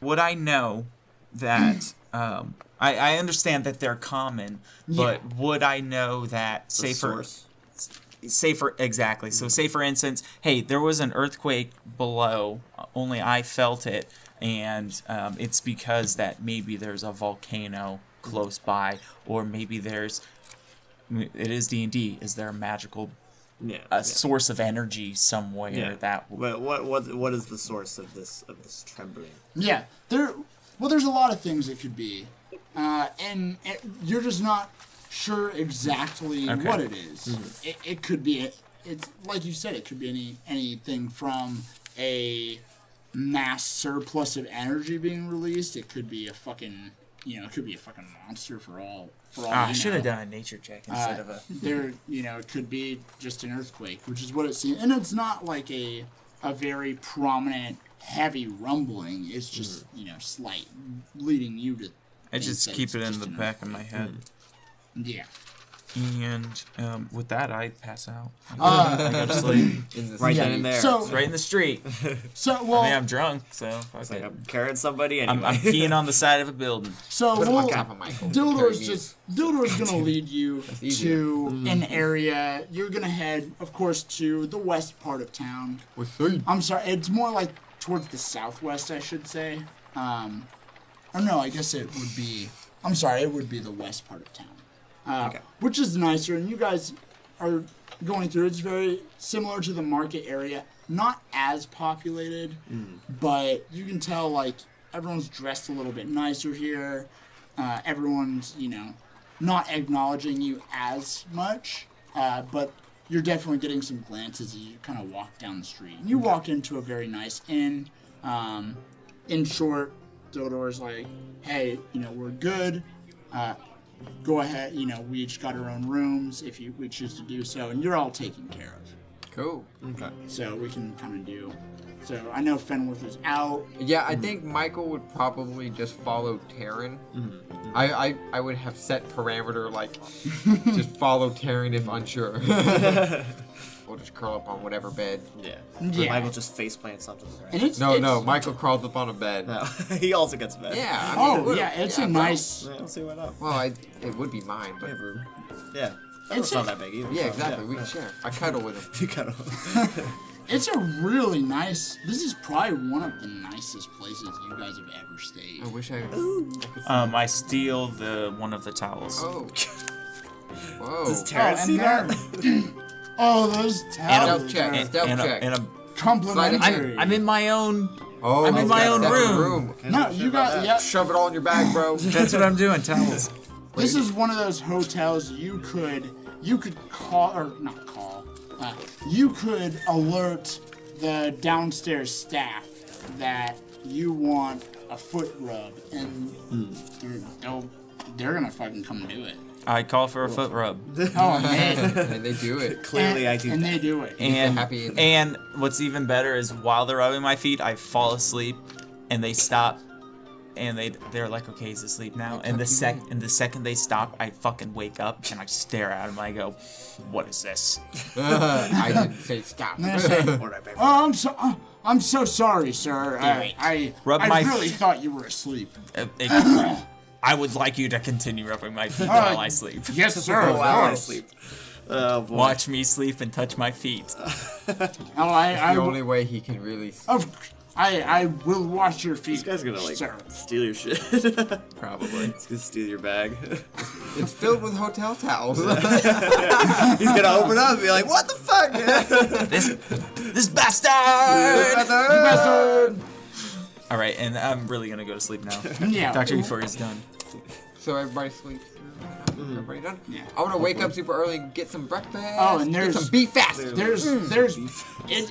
Speaker 3: Would I know that? I understand that they're common, but would I know that?
Speaker 2: The source.
Speaker 3: Say for exactly. So say for instance, hey, there was an earthquake below. Only I felt it, and it's because that maybe there's a volcano close by, or maybe there's. It is D&D. Is there a magical source of energy somewhere that?
Speaker 2: What is the source of this trembling?
Speaker 4: Yeah. There's a lot of things it could be, and you're just not sure exactly what it is.
Speaker 3: Mm-hmm.
Speaker 4: It could be. It's like you said. It could be anything from a mass surplus of energy being released. It could be a fucking. It could be a fucking monster for all.
Speaker 3: I should have done a nature check instead of a.
Speaker 4: It could be just an earthquake, which is what it seems, and it's not like a very prominent, heavy rumbling. It's just slight, leading you to.
Speaker 3: I just
Speaker 4: think
Speaker 3: keep
Speaker 4: that
Speaker 3: it
Speaker 4: it's
Speaker 3: in the
Speaker 4: just an
Speaker 3: back of my head,
Speaker 4: Yeah.
Speaker 3: and with that, I pass out. I go to sleep.
Speaker 2: Right then and there.
Speaker 4: So,
Speaker 3: Right in the street.
Speaker 4: well,
Speaker 3: I mean, I'm drunk, so fuck
Speaker 2: It's like
Speaker 3: it.
Speaker 2: I'm carrying somebody anyway.
Speaker 3: I'm peeing on the side of a building.
Speaker 4: so
Speaker 1: Put him
Speaker 4: we'll,
Speaker 1: on top of Michael.
Speaker 4: Dildor's gonna lead you
Speaker 1: easier.
Speaker 4: to an area. You're gonna head, of course, to the west part of town. I'm sorry, it's more like towards the southwest, I should say. Or no, I guess it would be. I'm sorry, it would be the west part of town. Which is nicer, and you guys are going through. It's very similar to the market area, not as populated, but you can tell like everyone's dressed a little bit nicer here. Everyone's not acknowledging you as much, but you're definitely getting some glances as you kind of walk down the street. And you walk into a very nice inn. In short, Dildor's like, hey, we're good. Go ahead, we each got our own rooms if we choose to do so, and you're all taken care of.
Speaker 1: Cool.
Speaker 2: Okay.
Speaker 4: So we can kind of do. So I know Fenworth is out.
Speaker 1: Yeah, I think Michael would probably just follow Taryn. I would have set parameter like just follow Taryn if unsure. We'll just curl up on whatever bed.
Speaker 2: Yeah.
Speaker 4: Yeah.
Speaker 2: Michael just face plants onto the ground.
Speaker 4: And it's
Speaker 1: No, Michael crawls up on a bed.
Speaker 2: No, he also gets bed.
Speaker 1: Yeah. I mean,
Speaker 4: It's a
Speaker 1: bro.
Speaker 4: nice.
Speaker 2: Yeah, let's see what up.
Speaker 1: Well, it would be mine,
Speaker 2: We
Speaker 1: but
Speaker 2: have room. Yeah.
Speaker 4: It's
Speaker 2: It's not that big either.
Speaker 1: yeah,
Speaker 2: so,
Speaker 1: exactly. We can share. I cuddle with him.
Speaker 2: You kind of.
Speaker 4: It's a really nice. This is probably one of the nicest places you guys have ever stayed.
Speaker 1: I wish I could.
Speaker 3: I steal one of the towels.
Speaker 1: Oh. Whoa.
Speaker 2: Does Taryn see that?
Speaker 4: Oh, those towels
Speaker 1: Stealth check.
Speaker 4: are
Speaker 1: Stealth check.
Speaker 3: And
Speaker 4: complimentary.
Speaker 3: I'm in my own.
Speaker 1: Oh,
Speaker 3: I'm in
Speaker 1: he's
Speaker 3: my
Speaker 1: got
Speaker 3: own
Speaker 1: a separate
Speaker 3: room.
Speaker 4: No, you got. Yep.
Speaker 1: Shove it all in your bag, bro.
Speaker 3: That's what I'm doing. Towels.
Speaker 4: This is one of those hotels you could call or not call. You could alert the downstairs staff that you want a foot rub, and they're gonna fucking come do it.
Speaker 3: I call for a foot rub.
Speaker 4: Oh man.
Speaker 1: And they do it.
Speaker 2: Clearly, I do.
Speaker 4: And
Speaker 2: that.
Speaker 4: they do it.
Speaker 1: happy
Speaker 3: And what's even better is while they're rubbing my feet, I fall asleep, and they stop, and they're like, okay, he's asleep now. And the second they stop, I fucking wake up and I stare at him. I go, what is this?
Speaker 1: I didn't say stop.
Speaker 4: And they say,
Speaker 2: All right, baby.
Speaker 4: oh, I'm so sorry, sir. I
Speaker 3: Rub my
Speaker 4: really
Speaker 3: feet.
Speaker 4: thought you were asleep.
Speaker 3: I would like you to continue rubbing my feet while I sleep.
Speaker 4: Yes, sir.
Speaker 2: Oh,
Speaker 4: of
Speaker 2: wow, I
Speaker 4: course.
Speaker 2: sleep. Oh boy.
Speaker 3: Watch me sleep and touch my feet.
Speaker 4: Oh, I
Speaker 1: The only way he can really
Speaker 4: I will wash your feet.
Speaker 2: This guy's gonna like
Speaker 4: sir.
Speaker 2: steal your shit.
Speaker 1: probably.
Speaker 2: He's gonna steal your bag.
Speaker 1: It's filled with hotel towels.
Speaker 2: He's gonna open up and be like, "What the fuck?"
Speaker 3: This bastard!
Speaker 4: Bastard.
Speaker 3: All right, and I'm really gonna go to sleep now.
Speaker 4: Yeah.
Speaker 3: Dr. Before is done.
Speaker 1: So everybody sleeps. Everybody done?
Speaker 4: Yeah.
Speaker 1: I want to wake up super early and get some breakfast.
Speaker 4: Oh, and
Speaker 1: get
Speaker 4: there's-
Speaker 1: some beef fast.
Speaker 4: There's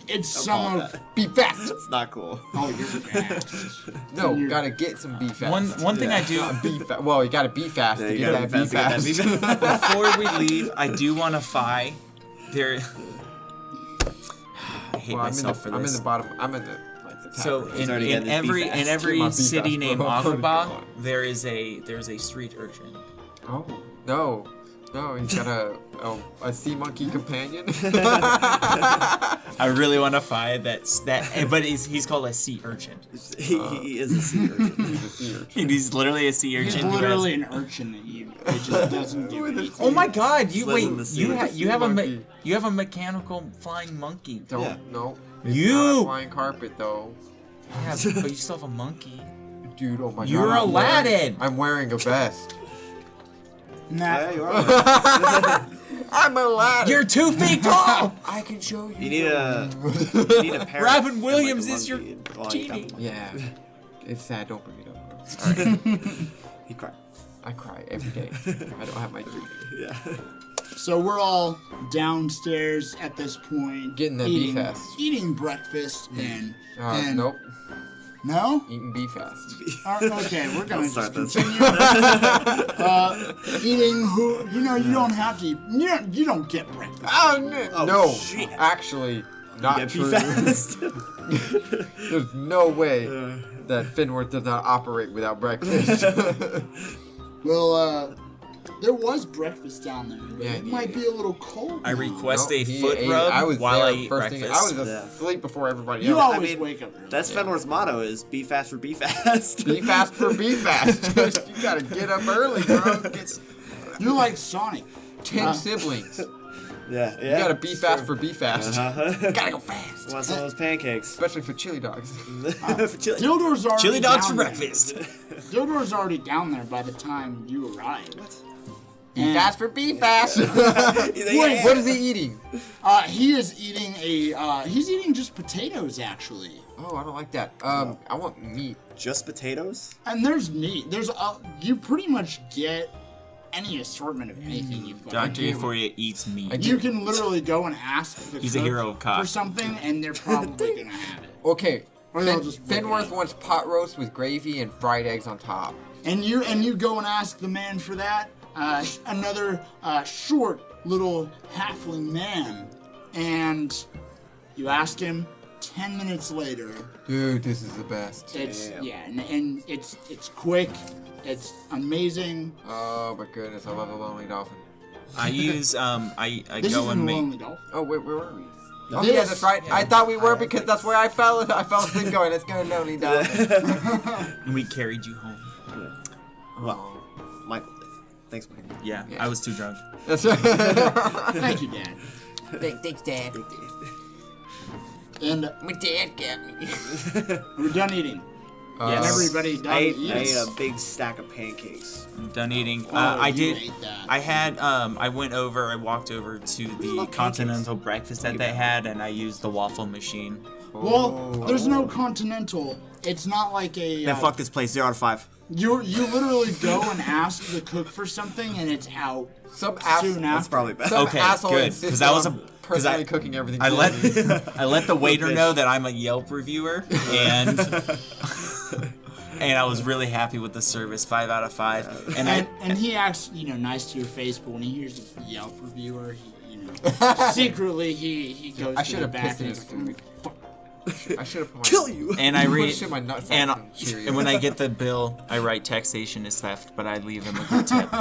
Speaker 4: it's some of
Speaker 1: Beef fast.
Speaker 2: It's not cool.
Speaker 4: oh you're fast.
Speaker 1: No,
Speaker 4: You're-
Speaker 1: gotta get some beef fast.
Speaker 3: One thing I do
Speaker 1: Beef fast. Well, you gotta be fast
Speaker 2: Yeah,
Speaker 1: to
Speaker 2: you
Speaker 1: get
Speaker 2: gotta
Speaker 1: that
Speaker 2: be
Speaker 1: beef
Speaker 2: fast to get that
Speaker 1: fast.
Speaker 2: beef
Speaker 3: before we leave, I do want to fi there. I hate myself for
Speaker 1: I'm in
Speaker 3: this.
Speaker 1: the bottom. I'm in the like the
Speaker 3: So
Speaker 1: top.
Speaker 2: He's already
Speaker 3: in
Speaker 2: getting his beef
Speaker 3: every
Speaker 2: fast.
Speaker 3: in
Speaker 1: Get my
Speaker 3: every
Speaker 1: beef
Speaker 3: city
Speaker 1: fast,
Speaker 3: named
Speaker 1: bro.
Speaker 3: Aqaba, there's a street urchin.
Speaker 1: Oh no, he's got a sea monkey companion.
Speaker 3: I really want to find that, but he's called a sea urchin.
Speaker 2: He is a sea urchin.
Speaker 1: He's a sea urchin.
Speaker 3: He's literally a sea urchin.
Speaker 4: He's
Speaker 3: who has-
Speaker 4: literally an urchin that it just doesn't do anything.
Speaker 3: Oh my God! You
Speaker 2: Lives
Speaker 3: wait.
Speaker 2: in the sea.
Speaker 3: You have a
Speaker 1: Monkey.
Speaker 3: you have a mechanical flying monkey.
Speaker 1: Don't
Speaker 2: Yeah.
Speaker 1: no. It's
Speaker 3: You-
Speaker 1: not a flying carpet though,
Speaker 3: Yeah, but you still have a monkey.
Speaker 1: dude. Oh my god.
Speaker 3: You're Aladdin.
Speaker 1: I'm wearing a vest.
Speaker 2: Yeah,
Speaker 4: Nah,
Speaker 2: you are.
Speaker 1: I'm Aladdin.
Speaker 3: You're 2 feet tall.
Speaker 1: I can show you.
Speaker 2: You need a parrot.
Speaker 3: Robin
Speaker 2: and,
Speaker 3: Williams
Speaker 2: like, a
Speaker 3: is your
Speaker 2: monkey while you
Speaker 3: genie.
Speaker 2: got them.
Speaker 1: Yeah. It's sad. Don't bring it up, bro.
Speaker 2: He cried.
Speaker 1: I cry every day. I don't have my dream.
Speaker 2: Yeah.
Speaker 4: so we're all downstairs at this point,
Speaker 1: Getting that beef fast.
Speaker 4: eating breakfast, and
Speaker 1: Nope.
Speaker 4: no.
Speaker 1: Eating beef fast.
Speaker 4: Okay, we're gonna
Speaker 2: Let's
Speaker 4: just
Speaker 2: start this.
Speaker 4: continue. Eating who? You know, you don't have to. You don't get breakfast.
Speaker 1: Oh,
Speaker 2: Oh,
Speaker 1: no.
Speaker 2: shit.
Speaker 1: Actually, not
Speaker 2: Get
Speaker 1: true.
Speaker 2: beef fast.
Speaker 1: There's no way that Finworth does not operate without breakfast.
Speaker 4: Well, there was breakfast down there. But
Speaker 1: Yeah,
Speaker 4: it might be a little cold.
Speaker 3: I
Speaker 4: now.
Speaker 3: request
Speaker 1: Nope,
Speaker 3: a
Speaker 1: he
Speaker 3: foot
Speaker 1: ate-
Speaker 3: rub
Speaker 1: I was
Speaker 3: while
Speaker 1: there
Speaker 3: I eat
Speaker 1: first thing.
Speaker 3: breakfast.
Speaker 1: I was
Speaker 2: Yeah.
Speaker 1: asleep before everybody
Speaker 4: You
Speaker 1: else.
Speaker 4: always
Speaker 2: mean,
Speaker 4: wake up early.
Speaker 2: That's Fenworth's motto: is be fast for be fast.
Speaker 1: Be fast for be fast. You gotta get up early, bro. Get
Speaker 4: You're like Sonic.
Speaker 1: 10 siblings.
Speaker 2: Yeah, yeah.
Speaker 1: You gotta be fast for be fast.
Speaker 2: Uh-huh.
Speaker 1: Gotta go fast.
Speaker 2: Want some of those pancakes?
Speaker 1: Especially for chili dogs.
Speaker 2: For chili.
Speaker 4: Dildor's already
Speaker 3: Chili dogs
Speaker 4: down
Speaker 3: for
Speaker 4: there.
Speaker 3: breakfast.
Speaker 4: Dildor's already down there by the time you arrive.
Speaker 1: Be fast for be fast.
Speaker 2: Wait,
Speaker 1: What is he eating?
Speaker 4: He is eating he's eating just potatoes actually.
Speaker 1: Oh, I don't like that. I want meat.
Speaker 2: Just potatoes?
Speaker 4: And there's meat. There's you pretty much get any assortment of anything you fucking
Speaker 3: Dr.
Speaker 4: do.
Speaker 3: Euphoria eats meat.
Speaker 4: You can literally go and ask the
Speaker 3: He's a
Speaker 4: cook
Speaker 3: hero of cock.
Speaker 4: for something, and they're probably gonna have it.
Speaker 1: Okay.
Speaker 4: Or they'll just whip it
Speaker 1: Finworth
Speaker 4: up.
Speaker 1: wants pot roast with gravy and fried eggs on top.
Speaker 4: And you go and ask the man for that. Another short little halfling man, and you ask him. 10 minutes later,
Speaker 1: Dude, this is the best.
Speaker 4: it's
Speaker 2: Damn.
Speaker 4: and it's quick, it's amazing.
Speaker 1: Oh my goodness, I love the Lonely Dolphin.
Speaker 3: I use I
Speaker 4: This
Speaker 3: go
Speaker 4: isn't
Speaker 3: and
Speaker 4: a
Speaker 3: make.
Speaker 4: Lonely Dolphin.
Speaker 1: Oh wait, where were we? Oh
Speaker 4: This-
Speaker 1: yeah, that's right. I thought we were because that's where I fell asleep going. Let's go Lonely Dolphin.
Speaker 3: We carried you home.
Speaker 2: Well, Michael. Thanks, Michael.
Speaker 3: Yeah, I was too drunk.
Speaker 1: That's right.
Speaker 4: Thank you, Dad.
Speaker 1: Thanks, Dad.
Speaker 4: And
Speaker 1: My dad got me.
Speaker 4: we're done eating. And
Speaker 3: Yes.
Speaker 4: everybody done
Speaker 2: I
Speaker 4: eating.
Speaker 2: ate a big stack of pancakes.
Speaker 3: I'm done eating.
Speaker 4: Oh,
Speaker 3: I
Speaker 4: you
Speaker 3: did.
Speaker 4: ate that.
Speaker 3: I had. I walked over to the
Speaker 2: love
Speaker 3: continental breakfast that they had, and I used the waffle machine.
Speaker 4: Well, there's no continental. It's not like a.
Speaker 2: Then fuck this place, 0 out of 5.
Speaker 4: You literally go and ask the cook for something, and it's out
Speaker 1: Some
Speaker 4: soon
Speaker 1: asshole.
Speaker 2: That's
Speaker 4: after.
Speaker 2: probably bad.
Speaker 1: Some
Speaker 3: Okay,
Speaker 1: asshole
Speaker 3: good,
Speaker 1: insisted
Speaker 3: 'cause that was
Speaker 1: on
Speaker 3: a- 'cause
Speaker 1: personally
Speaker 3: I-
Speaker 1: cooking everything.
Speaker 3: I
Speaker 1: for
Speaker 3: let
Speaker 1: me.
Speaker 3: I let the waiter
Speaker 2: bitch.
Speaker 3: know that I'm a Yelp reviewer, and and I was really happy with the service, 5 out of 5.
Speaker 4: And he acts, nice to your face, but when he hears the Yelp reviewer, secretly he goes
Speaker 1: I
Speaker 4: to
Speaker 1: should
Speaker 4: the
Speaker 1: have
Speaker 4: back
Speaker 1: pissed in
Speaker 4: and
Speaker 1: his
Speaker 4: he's
Speaker 1: food. I should have
Speaker 2: Kill you.
Speaker 3: And I read,
Speaker 1: Shit, my nuts
Speaker 3: and,
Speaker 1: out some Cheerios.
Speaker 3: and when I get the bill, I write taxation is theft, but I leave him a good tip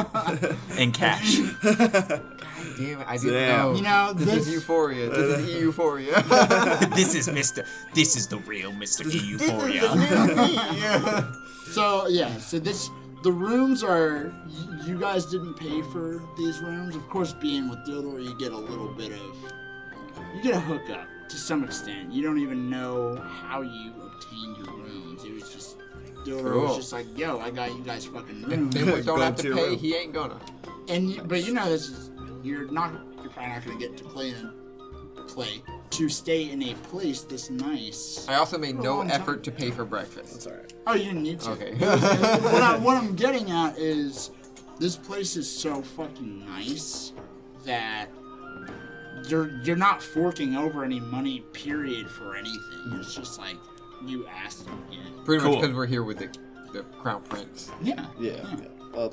Speaker 3: in cash.
Speaker 1: Damn it, I didn't know. This is Euphoria. This is Euphoria.
Speaker 3: This is the real Mr. Euphoria.
Speaker 4: So the rooms are, you guys didn't pay for these rooms. Of course, being with Dildo, you get a little bit of, you get a hookup to some extent. You don't even know how you obtained your rooms. It was just, Dildo was just like, yo, I got you guys fucking rooms.
Speaker 1: They don't have to
Speaker 2: to your
Speaker 1: pay.
Speaker 2: room.
Speaker 1: He ain't gonna.
Speaker 4: But this is, you're probably not gonna get to play to stay in a place this nice.
Speaker 1: I also made no
Speaker 4: long time.
Speaker 1: effort to pay for breakfast.
Speaker 2: That's alright.
Speaker 4: Oh, you didn't need to.
Speaker 1: Okay.
Speaker 4: What I'm getting at is, this place is so fucking nice that you're not forking over any money, period, for anything. It's just like, you asked them again.
Speaker 1: Pretty much
Speaker 3: Cool.
Speaker 1: because we're here with the Crown Prince.
Speaker 4: Yeah.
Speaker 2: Well,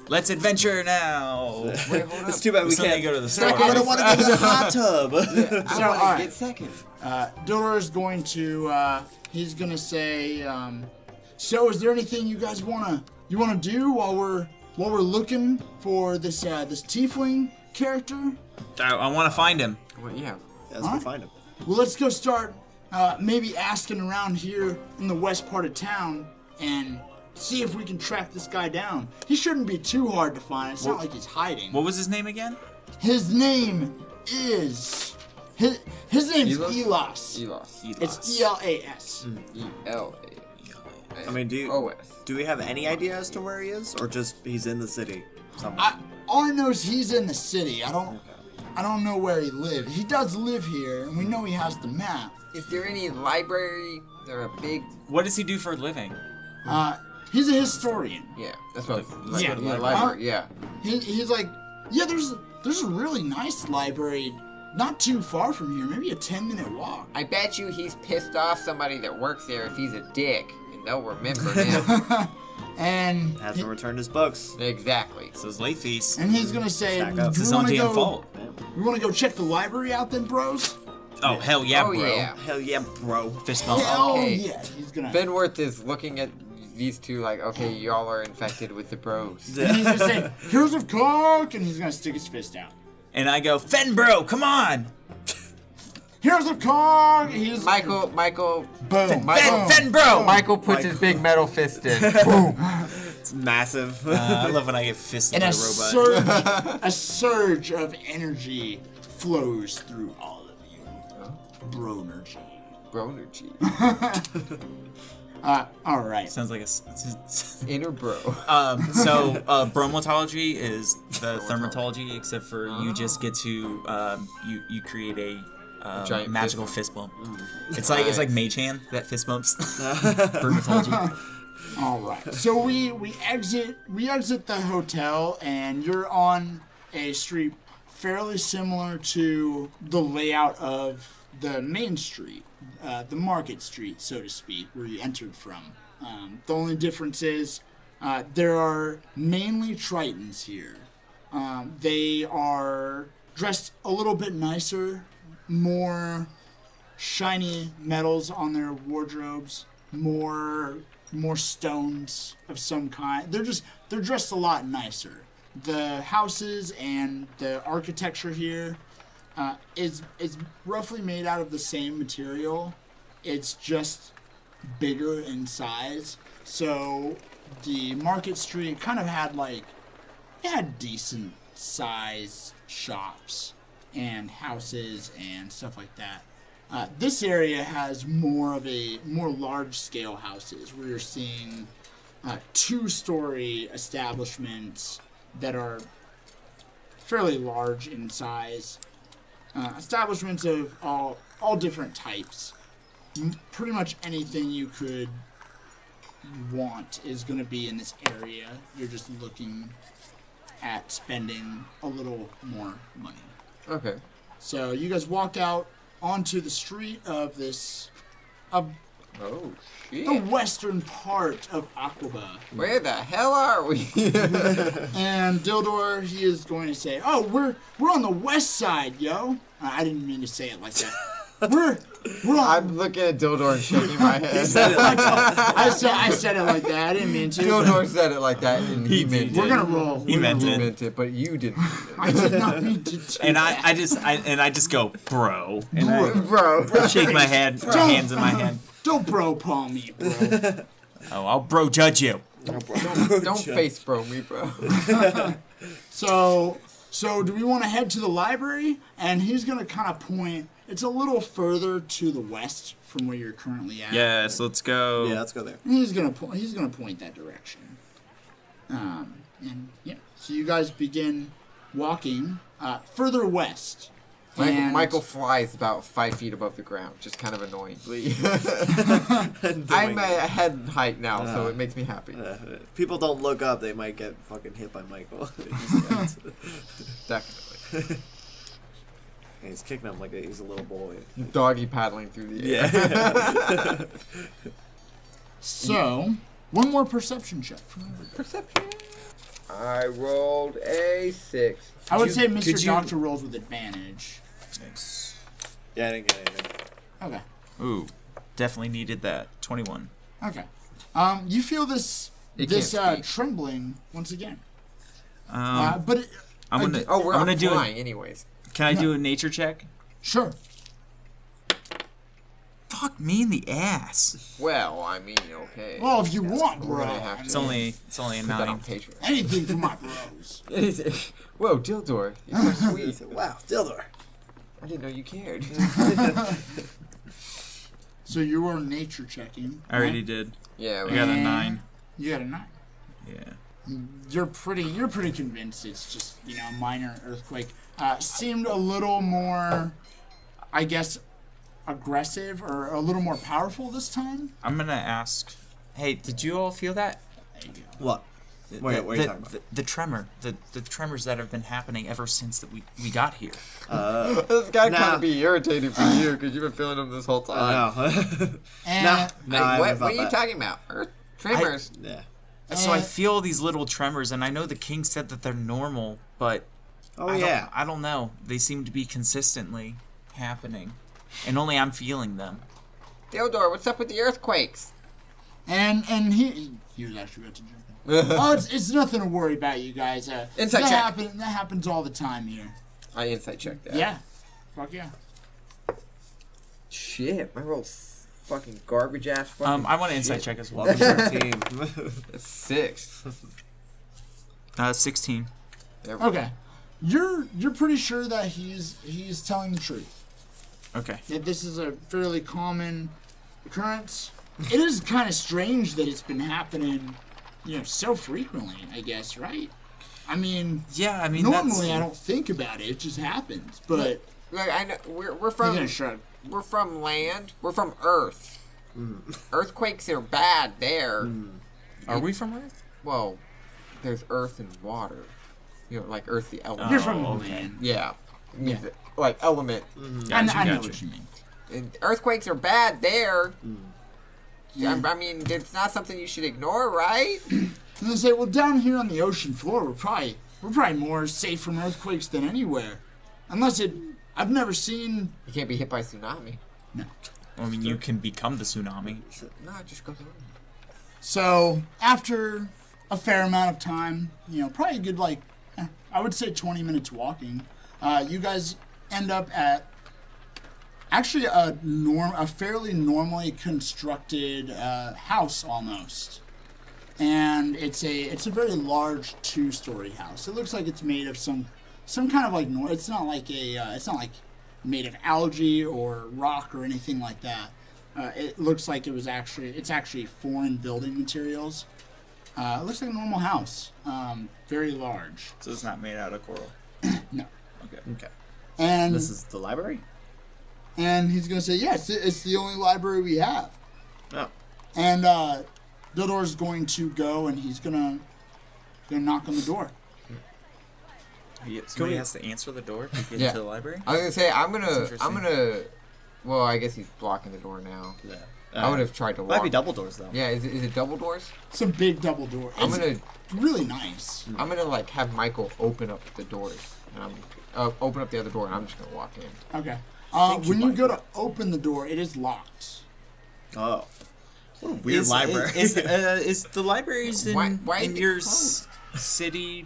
Speaker 3: Let's adventure now.
Speaker 1: Wait, hold up.
Speaker 2: it's too bad we
Speaker 3: Suddenly
Speaker 2: can't
Speaker 3: go to the store.
Speaker 2: I don't want to go to the hot tub.
Speaker 1: I
Speaker 4: So,
Speaker 1: want
Speaker 4: alright.
Speaker 1: to get second.
Speaker 4: Dildo is going to, he's gonna say, so is there anything you guys wanna do while we're looking for this tiefling character?
Speaker 3: I want to find him.
Speaker 1: Well, yeah.
Speaker 2: Let's go find him.
Speaker 4: Well, let's go start maybe asking around here in the west part of town and see if we can track this guy down. He shouldn't be too hard to find. It's not like he's hiding.
Speaker 3: What was his name again?
Speaker 4: His name is his name's Elos.
Speaker 1: Elos.
Speaker 4: It's E-L-A-S.
Speaker 1: E-L-A.
Speaker 2: I mean,
Speaker 1: O-S.
Speaker 2: do we have any idea as to where he is, or just he's in the city somewhere?
Speaker 4: All I know is he's in the city. I don't know where he lives. He does live here, and we know he has the map.
Speaker 1: Is there any library or a big...
Speaker 3: What does he do for a living?
Speaker 4: He's a historian.
Speaker 1: Yeah, that's what...
Speaker 4: Yeah.
Speaker 1: library, yeah.
Speaker 4: He's like, yeah, there's a really nice library not too far from here, maybe a 10-minute walk.
Speaker 1: I bet you he's pissed off somebody that works there if he's a dick, and they'll remember him.
Speaker 4: And
Speaker 2: Hasn't returned his books.
Speaker 1: Exactly.
Speaker 3: So his late fees.
Speaker 4: and he's gonna say,
Speaker 2: Stack up.
Speaker 3: It's his
Speaker 4: "You
Speaker 3: own
Speaker 4: wanna
Speaker 3: damn
Speaker 4: go?
Speaker 3: fault.
Speaker 4: We want to go check the library out, then, bros."
Speaker 3: Oh, hell yeah,
Speaker 1: Oh,
Speaker 3: bro.
Speaker 1: yeah.
Speaker 2: Hell yeah, bro.
Speaker 3: Fist bump.
Speaker 4: Hell
Speaker 1: Okay.
Speaker 4: yeah, he's gonna.
Speaker 1: Fenworth is looking at these two like, okay, y'all are infected with the bros.
Speaker 4: And he's gonna say, "Here's of coke," and he's gonna stick his fist out.
Speaker 3: And I go, Fen, bro, come on.
Speaker 4: Here's of coke. He's
Speaker 1: Michael,
Speaker 4: boom.
Speaker 3: Fen, bro.
Speaker 1: Michael puts his big metal fist in. Boom.
Speaker 2: It's massive.
Speaker 3: I love when I get fisted
Speaker 4: And
Speaker 3: by a robot.
Speaker 4: a surge of energy flows through all of you. Bronergy.
Speaker 1: Bronergy.
Speaker 4: All right.
Speaker 3: Sounds like
Speaker 1: Inner bro.
Speaker 3: So bromatology is the thermatology, except for you just get to you create a
Speaker 1: giant
Speaker 3: magical
Speaker 1: fist
Speaker 3: fist bump. It's like Mage Hand that fist bumps. Bromatology.
Speaker 4: All right. So we exit the hotel, and you're on a street fairly similar to the layout of the main street, the market street, so to speak, where you entered from. The only difference is there are mainly Tritons here. They are dressed a little bit nicer, more shiny metals on their wardrobes, more stones of some kind. They're dressed a lot nicer. The houses and the architecture here is roughly made out of the same material. It's just bigger in size. So the Market Street kind of had decent size shops and houses and stuff like that. This area has more large scale houses where you're seeing 2-story establishments that are fairly large in size. Establishments of all different types. Pretty much anything you could want is going to be in this area. You're just looking at spending a little more money.
Speaker 1: Okay.
Speaker 4: So you guys walk out onto the street of this,
Speaker 1: Oh,
Speaker 4: the
Speaker 1: shit.
Speaker 4: western part of Aquaba.
Speaker 1: Where the hell are we?
Speaker 4: And Dildor, he is going to say, "Oh, we're on the west side, yo." I didn't mean to say it like that. We're on.
Speaker 1: I'm looking at Dildor and shaking my head.
Speaker 4: I said it like that. I didn't mean to.
Speaker 1: Dildor said it like that, and he meant it.
Speaker 4: We're gonna roll.
Speaker 3: He meant
Speaker 1: You
Speaker 3: it.
Speaker 1: meant it, but you didn't.
Speaker 4: I did not mean to. Do
Speaker 3: And
Speaker 4: that.
Speaker 3: I just go, bro. And I
Speaker 1: Bro.
Speaker 3: shake my head, hands in my head.
Speaker 4: Don't bro palm me, bro.
Speaker 3: Oh, I'll bro judge you.
Speaker 1: Don't face bro me, bro.
Speaker 4: So do we want to head to the library? And he's gonna kind of point. It's a little further to the west from where you're currently at.
Speaker 3: Yes, let's go.
Speaker 2: Yeah, let's go there.
Speaker 4: And he's gonna point that direction. And yeah, so you guys begin walking further west. And-
Speaker 1: Michael flies about 5 feet above the ground, just kind of annoyingly. I'm at head height now, so it makes me happy.
Speaker 2: If people don't look up, they might get fucking hit by Michael.
Speaker 1: Definitely.
Speaker 2: And he's kicking him like he's a little boy.
Speaker 1: Doggy paddling through the air.
Speaker 2: Yeah.
Speaker 4: So, one more perception check.
Speaker 1: Perception. I rolled a 6.
Speaker 4: I would say
Speaker 3: could
Speaker 4: Mr.
Speaker 3: you-
Speaker 4: Doctor rolls with advantage.
Speaker 2: Yeah, I didn't get anything.
Speaker 4: Okay.
Speaker 3: Ooh, definitely needed that. 21.
Speaker 4: Okay. You feel this
Speaker 1: It can't speak.
Speaker 4: trembling once again.
Speaker 3: Um,
Speaker 4: But
Speaker 3: I'm gonna.
Speaker 1: Oh, we're
Speaker 3: I'm gonna
Speaker 1: up
Speaker 3: do
Speaker 1: flying
Speaker 3: it.
Speaker 1: anyways.
Speaker 3: Can I do a nature check?
Speaker 4: sure.
Speaker 3: Fuck me in the ass.
Speaker 1: Well, I mean, okay.
Speaker 4: Well, if you want,
Speaker 1: We're
Speaker 4: bro.
Speaker 1: gonna have to
Speaker 3: It's only a
Speaker 1: put that on
Speaker 3: 9.
Speaker 1: Patreon.
Speaker 4: Anything for my bros.
Speaker 1: Whoa, Dildor, you're so
Speaker 2: He
Speaker 1: sweet.
Speaker 2: said, wow, Dildor.
Speaker 1: I didn't know you cared.
Speaker 4: So you were nature checking.
Speaker 3: I already
Speaker 4: right?
Speaker 3: did.
Speaker 1: Yeah,
Speaker 3: I got a 9.
Speaker 4: You got a 9.
Speaker 3: Yeah.
Speaker 4: You're pretty convinced it's just, a minor earthquake. Seemed a little more, I guess, aggressive or a little more powerful this time.
Speaker 3: I'm gonna ask. Hey, did you all feel that?
Speaker 4: There you go.
Speaker 2: What? What are you talking about?
Speaker 3: The tremor, the tremors that have been happening ever since that we got here.
Speaker 1: This guy kind
Speaker 2: Nah.
Speaker 1: of be irritating for you because you've been feeling him this whole time.
Speaker 2: No.
Speaker 4: And
Speaker 2: no,
Speaker 1: Hey,
Speaker 2: I
Speaker 1: what
Speaker 2: haven't
Speaker 1: are you
Speaker 2: felt that.
Speaker 1: talking about? Earth tremors.
Speaker 2: Yeah.
Speaker 3: So I feel these little tremors, and I know the king said that they're normal, but
Speaker 2: Oh,
Speaker 3: I don't know. They seem to be consistently happening, and only I'm feeling them.
Speaker 1: Dildor, what's up with the earthquakes?
Speaker 4: and he was actually about to jump in. Oh, it's nothing to worry about, you guys.
Speaker 1: Insight
Speaker 4: that
Speaker 1: check.
Speaker 4: that happens all the time here.
Speaker 1: I insight checked that.
Speaker 4: Yeah. Fuck yeah.
Speaker 1: Shit, my roll's fucking garbage ass. Fucking
Speaker 3: I want to insight
Speaker 1: shit.
Speaker 3: check as well.
Speaker 2: Welcome to our team.
Speaker 1: It's 6.
Speaker 3: 16.
Speaker 1: There we
Speaker 4: Okay. You're pretty sure that he's telling the truth.
Speaker 3: Okay.
Speaker 4: That this is a fairly common occurrence. It is kind of strange that it's been happening, so frequently, I guess, right? I mean,
Speaker 3: Yeah, I mean
Speaker 4: normally I don't think about it; it just happens. But
Speaker 1: Look, I know we're
Speaker 4: he's
Speaker 1: from
Speaker 4: gonna shrug.
Speaker 1: we're from land. We're from Earth. Earthquakes are bad there.
Speaker 3: Are we from Earth?
Speaker 1: Well, there's earth and water. Like earth the element.
Speaker 4: You're from
Speaker 3: okay.
Speaker 4: land.
Speaker 1: Yeah.
Speaker 4: Yeah.
Speaker 1: Like element.
Speaker 4: I know
Speaker 3: Gotcha.
Speaker 4: what you mean.
Speaker 1: And earthquakes are bad there. I mean, it's not something you should ignore, right?
Speaker 4: And they say, well, down here on the ocean floor, we're probably more safe from earthquakes than anywhere, unless I've never seen.
Speaker 1: You can't be hit by tsunami.
Speaker 3: I mean, you can become the tsunami.
Speaker 1: No, it just goes over.
Speaker 4: So after a fair amount of time, probably a good I would say 20 minutes walking, you guys end up at actually a fairly normally constructed house almost, and it's a very large 2-story house. It looks like it's made of some kind of it's not like made of algae or rock or anything like that. It looks like it's actually foreign building materials. It looks like a normal house, very large.
Speaker 3: So it's not made out of coral.
Speaker 4: No.
Speaker 2: Okay.
Speaker 4: And
Speaker 2: This is the library?
Speaker 4: and he's gonna say, yes, it's the only library we have.
Speaker 2: Oh.
Speaker 4: And Dildor's going to go and he's gonna knock on the door.
Speaker 3: Somebody has to answer the door to get
Speaker 1: Yeah.
Speaker 3: into the library?
Speaker 1: I was gonna say I'm
Speaker 3: interesting.
Speaker 1: gonna. Well, I guess he's blocking the door now.
Speaker 2: Yeah.
Speaker 1: I would have tried to lock.
Speaker 2: Might be double doors though.
Speaker 1: Yeah, is it double doors?
Speaker 4: It's a big double door.
Speaker 1: I'm
Speaker 4: It's
Speaker 1: gonna
Speaker 4: really nice.
Speaker 1: like have Michael open up the doors. And open up the other door, and I'm just gonna walk in.
Speaker 4: Okay.
Speaker 2: think
Speaker 4: When
Speaker 2: you
Speaker 4: you
Speaker 2: might
Speaker 4: go to open the door, it is locked.
Speaker 2: Oh. What a weird library.
Speaker 3: Is the libraries in,
Speaker 1: Why is
Speaker 3: in
Speaker 1: it
Speaker 3: your
Speaker 1: closed?
Speaker 3: city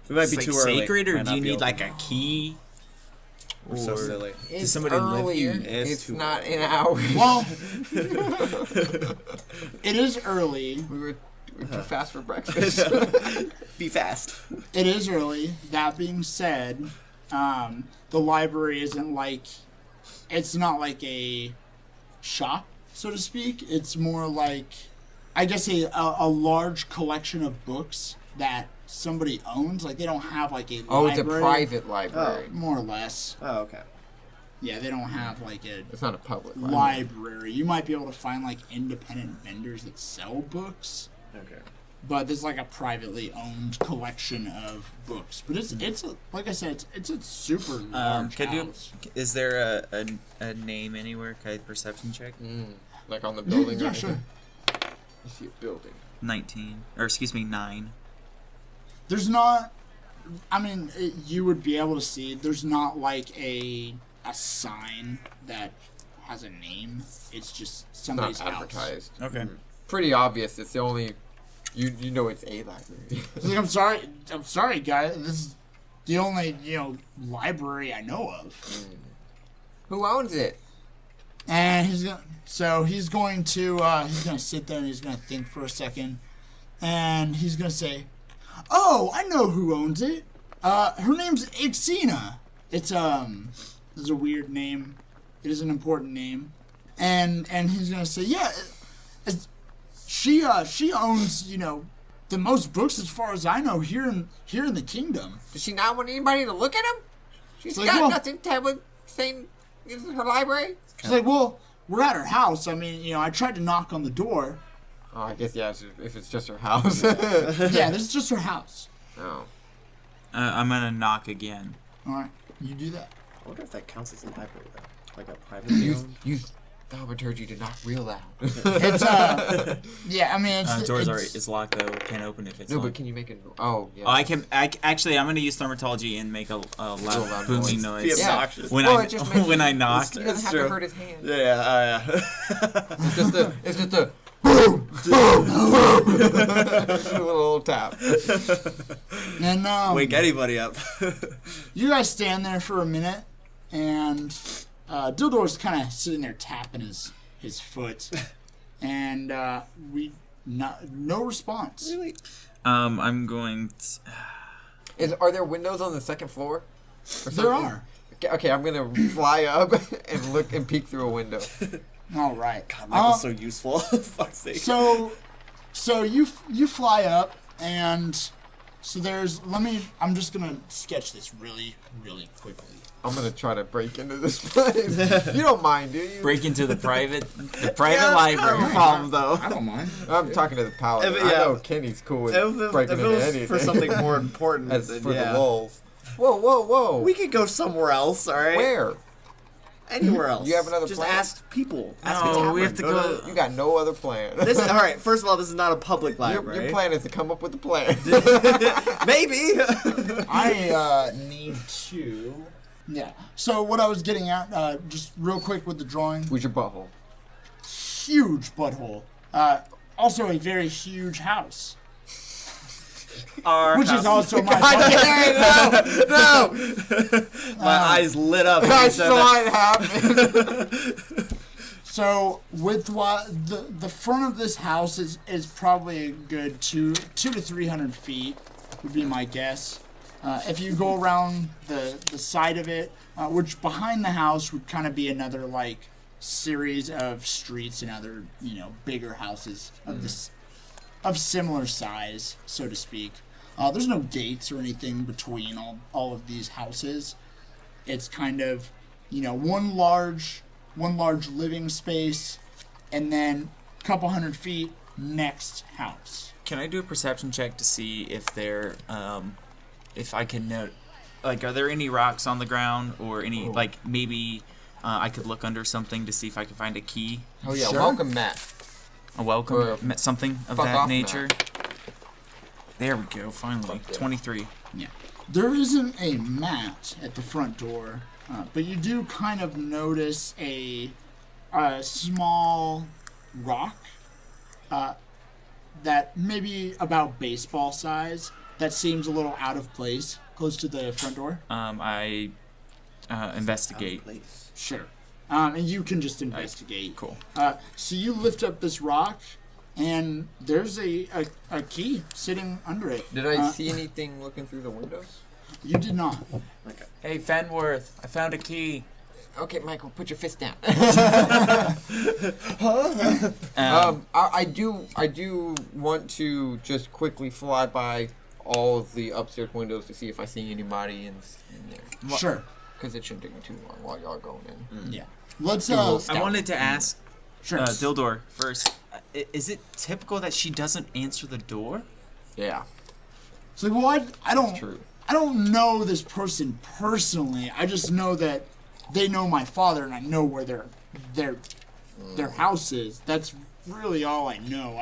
Speaker 2: We might be
Speaker 3: like
Speaker 2: too early.
Speaker 3: sacred, or
Speaker 2: Might
Speaker 3: do
Speaker 2: not
Speaker 3: you
Speaker 2: be
Speaker 3: need like a
Speaker 2: open.
Speaker 3: key?
Speaker 2: We're so
Speaker 3: Or-
Speaker 2: silly.
Speaker 1: It's
Speaker 3: somebody live
Speaker 1: early.
Speaker 3: here?
Speaker 1: It's
Speaker 2: too
Speaker 1: not an hour.
Speaker 4: Well, it is early.
Speaker 1: we were too fast for breakfast.
Speaker 2: Be fast.
Speaker 4: It is early. That being said, the library isn't like, it's not like a shop, so to speak. It's more like, I guess, a large collection of books that somebody owns. Like, they don't have like a
Speaker 1: Oh, it's a
Speaker 4: library.
Speaker 1: private library.
Speaker 4: More or less.
Speaker 2: Oh, okay.
Speaker 4: Yeah, they don't have like a
Speaker 1: It's not a public library.
Speaker 4: library. You might be able to find like independent vendors that sell books.
Speaker 2: Okay.
Speaker 4: But there's like a privately owned collection of books. But it's a, like I said, it's a super large
Speaker 3: Could you?
Speaker 4: house.
Speaker 3: Is there a name anywhere? Can I perception check?
Speaker 1: Like on the building.
Speaker 4: Yeah,
Speaker 1: or
Speaker 4: sure.
Speaker 1: anything? You see a building.
Speaker 3: 19, or excuse me, 9.
Speaker 4: There's not. I mean, you would be able to see. There's not like a sign that has a name. It's just
Speaker 1: It's
Speaker 4: somebody's
Speaker 1: not
Speaker 4: house.
Speaker 1: advertised.
Speaker 3: Okay.
Speaker 1: Pretty obvious. It's the only. You know it's a library.
Speaker 4: It's like, I'm sorry, guys. This is the only library I know of.
Speaker 1: Who owns it?
Speaker 4: And he's going to sit there and he's going to think for a second, and he's going to say, "Oh, I know who owns it. Her name's Ixina. It's a weird name. It is an important name." And he's going to say, "Yeah, she owns the most books as far as I know here in the kingdom."
Speaker 1: Does she not want anybody to look at him? She's
Speaker 4: Like,
Speaker 1: got
Speaker 4: well-
Speaker 1: nothing to have with saying this is her library.
Speaker 4: She's like, "Well, we're at her house. I mean, I tried to knock on the door.
Speaker 1: Oh, I guess yeah. If it's just her house.
Speaker 4: Yeah, this is just her house.
Speaker 1: Oh.
Speaker 3: I'm gonna knock again.
Speaker 4: All right, you do that."
Speaker 2: I wonder if that counts as a library though. Like a privately owned.
Speaker 1: Use thaumaturgy to knock real loud.
Speaker 4: It's yeah. I mean, it's
Speaker 3: Doors
Speaker 4: it's,
Speaker 3: is locked though. Can't open if it's
Speaker 1: No,
Speaker 3: locked.
Speaker 1: but can you make it? Oh, yeah.
Speaker 3: Oh, I can. Actually, I'm gonna use thaumatology and make a loud booming noise.
Speaker 2: Be
Speaker 1: Yeah.
Speaker 2: obnoxious.
Speaker 3: When
Speaker 1: Well,
Speaker 3: I
Speaker 1: it just makes
Speaker 3: when
Speaker 1: it-
Speaker 3: I knock.
Speaker 1: He doesn't have
Speaker 2: true.
Speaker 1: to hurt his hand.
Speaker 2: Yeah.
Speaker 1: It's just a boom, boom, boom. Just a little tap.
Speaker 4: and
Speaker 2: Wake anybody up.
Speaker 4: you guys stand there for a minute, and Dildo's kind of sitting there tapping his foot, and no response.
Speaker 2: Really?
Speaker 3: I'm going.
Speaker 1: Are there windows on the second floor? Or
Speaker 4: There
Speaker 1: something?
Speaker 4: are.
Speaker 1: Okay, I'm gonna fly up and look and peek through a window.
Speaker 4: All right.
Speaker 2: God, Michael's so useful. Fuck's sake.
Speaker 4: So you fly up, and so I'm just gonna sketch this really, really quickly.
Speaker 1: I'm gonna try to break into this place. You don't mind, do you?
Speaker 3: Break into the private
Speaker 2: Yeah, that's kind of
Speaker 3: library.
Speaker 2: a problem though.
Speaker 4: I don't mind.
Speaker 1: I'm talking to the paladin.
Speaker 2: If-
Speaker 1: I
Speaker 2: yeah.
Speaker 1: know Kenny's cool with
Speaker 2: If
Speaker 1: breaking
Speaker 2: it
Speaker 1: into
Speaker 2: was
Speaker 1: anything.
Speaker 2: for something more important,
Speaker 1: As
Speaker 2: then
Speaker 1: for
Speaker 2: yeah.
Speaker 1: the lulz. Whoa, whoa, whoa.
Speaker 2: We could go somewhere else, alright?
Speaker 1: Where?
Speaker 2: Anywhere else.
Speaker 1: You have another
Speaker 2: Just
Speaker 1: plan?
Speaker 2: ask people. Ask
Speaker 3: No,
Speaker 2: a tavern.
Speaker 3: we have to go-
Speaker 1: You got no other plan.
Speaker 2: This is, alright, first of all, this is not a public
Speaker 1: Your
Speaker 2: library.
Speaker 1: plan is to come up with a plan.
Speaker 2: Maybe.
Speaker 4: I need to. Yeah. So what I was getting at, just real quick with the drawing,
Speaker 1: Where's your butthole?
Speaker 4: huge butthole. Also a very huge house,
Speaker 2: Our
Speaker 4: which is
Speaker 2: house-
Speaker 4: also my
Speaker 1: God
Speaker 4: butthole.
Speaker 1: damn it, no!
Speaker 2: My eyes lit up. when
Speaker 1: I
Speaker 2: you said
Speaker 1: saw
Speaker 2: that.
Speaker 1: it happen.
Speaker 4: So with the front of this house is probably a good 200 to 300 feet would be my guess. If you go around the side of it, which behind the house would kind of be another like series of streets and other bigger houses of this of similar size, so to speak. There's no gates or anything between all of these houses. It's kind of one large living space, and then a couple hundred feet next house.
Speaker 3: Can I do a perception check to see if there, if I can note, like, are there any rocks on the ground or any, like, maybe I could look under something to see if I can find a key.
Speaker 1: Oh yeah,
Speaker 4: Sure.
Speaker 1: welcome, Matt.
Speaker 3: A welcome, something of
Speaker 1: fuck
Speaker 3: that
Speaker 1: off,
Speaker 3: nature. There we go, finally.
Speaker 1: Fuck yeah.
Speaker 3: 23.
Speaker 4: Yeah. There isn't a mat at the front door, but you do kind of notice a small rock that maybe about baseball size that seems a little out of place close to the front door.
Speaker 3: I investigate.
Speaker 4: Sure. And you can just investigate.
Speaker 3: Cool.
Speaker 4: So you lift up this rock, and there's a key sitting under it.
Speaker 1: Did I see anything looking through the windows?
Speaker 4: You did not.
Speaker 3: Hey, Fenworth, I found a key.
Speaker 1: Okay, Michael, put your fist down.
Speaker 3: Um,
Speaker 1: I do want to just quickly fly by all of the upstairs windows to see if I see anybody in there.
Speaker 4: Sure.
Speaker 1: Because it shouldn't take me too long while y'all are going in.
Speaker 4: Yeah. Let's
Speaker 1: Do a little
Speaker 3: I
Speaker 1: scout.
Speaker 3: wanted to ask
Speaker 4: Sure.
Speaker 3: Dildor first. Is it typical that she doesn't answer the door?
Speaker 1: Yeah,
Speaker 4: So well, I don't.
Speaker 1: true.
Speaker 4: I don't know this person personally. I just know that they know my father, and I know where their house is. That's really all I know.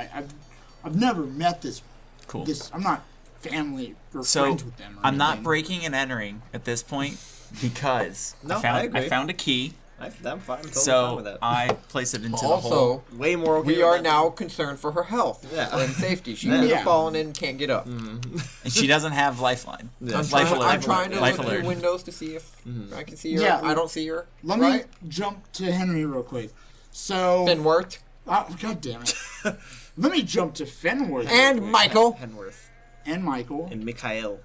Speaker 4: I've never met this.
Speaker 3: Cool.
Speaker 4: I'm not family or
Speaker 3: So
Speaker 4: friends with them. Or
Speaker 3: I'm not
Speaker 4: anything.
Speaker 3: breaking and entering at this point because
Speaker 2: No,
Speaker 3: I
Speaker 2: I agree.
Speaker 3: found a key.
Speaker 2: I'm fine. Totally fine with
Speaker 3: So
Speaker 2: that.
Speaker 3: I place it into the hole.
Speaker 1: Also,
Speaker 2: Way more. Okay
Speaker 1: we
Speaker 2: with
Speaker 1: are
Speaker 2: that.
Speaker 1: now concerned for her health
Speaker 2: Yeah.
Speaker 1: and safety. She
Speaker 2: Yeah.
Speaker 1: could
Speaker 4: Yeah.
Speaker 1: have fallen in and can't get up.
Speaker 3: And she doesn't have lifeline.
Speaker 2: Yeah.
Speaker 1: I'm
Speaker 3: Life
Speaker 1: trying,
Speaker 3: alert.
Speaker 1: I'm trying to
Speaker 3: Life
Speaker 1: look
Speaker 3: alert.
Speaker 1: through windows to see if I can see her.
Speaker 4: Yeah.
Speaker 1: I don't see her.
Speaker 4: Let
Speaker 1: right?
Speaker 4: me jump to Henry real quick. So.
Speaker 1: Fenworth
Speaker 4: Oh, God damn it. Let me jump to Fenworth.
Speaker 1: and Michael.
Speaker 2: Henworth
Speaker 4: And Michael.
Speaker 2: and Mikhail.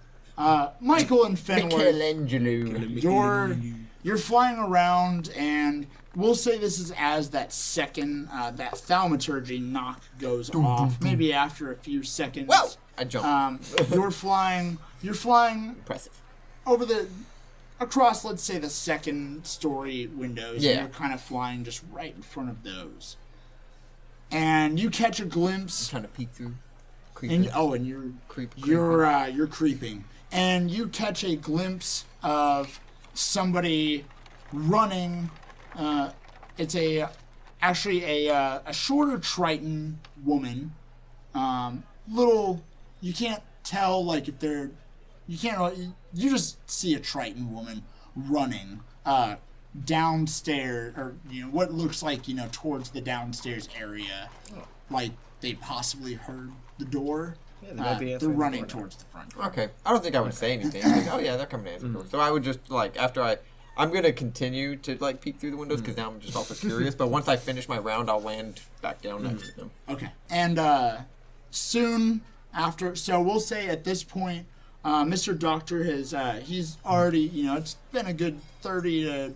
Speaker 4: Michael and Fenworth.
Speaker 1: Michelangelo.
Speaker 4: You're flying around, and we'll say this is as that second, that thaumaturgy knock goes off. Maybe after a few seconds.
Speaker 1: Whoa! I jumped.
Speaker 4: You're flying
Speaker 1: Impressive.
Speaker 4: across, let's say, the second story windows.
Speaker 1: Yeah.
Speaker 4: And you're kind of flying just right in front of those. And you catch a glimpse.
Speaker 1: Trying to peek through. Creeping.
Speaker 4: And you're
Speaker 1: Creeping.
Speaker 4: you're creeping, and you catch a glimpse of somebody running. It's actually a shorter Triton woman. Little, you can't tell like if they're, you can't really, you just see a Triton woman running downstairs, or what looks like towards the downstairs area, like they possibly heard the door.
Speaker 2: Yeah, they might be
Speaker 4: They're
Speaker 2: answering the
Speaker 4: running
Speaker 2: door now.
Speaker 4: towards the front door.
Speaker 1: Okay. I don't think I would say anything. I'm like, oh yeah, they're coming to answer the door. So I would just I'm gonna continue to peek through the windows because now I'm just also curious. But once I finish my round, I'll land back down next to them.
Speaker 4: Okay. And soon after, so we'll say at this point, Mr. Doctor has, he's already, it's been a good 30 to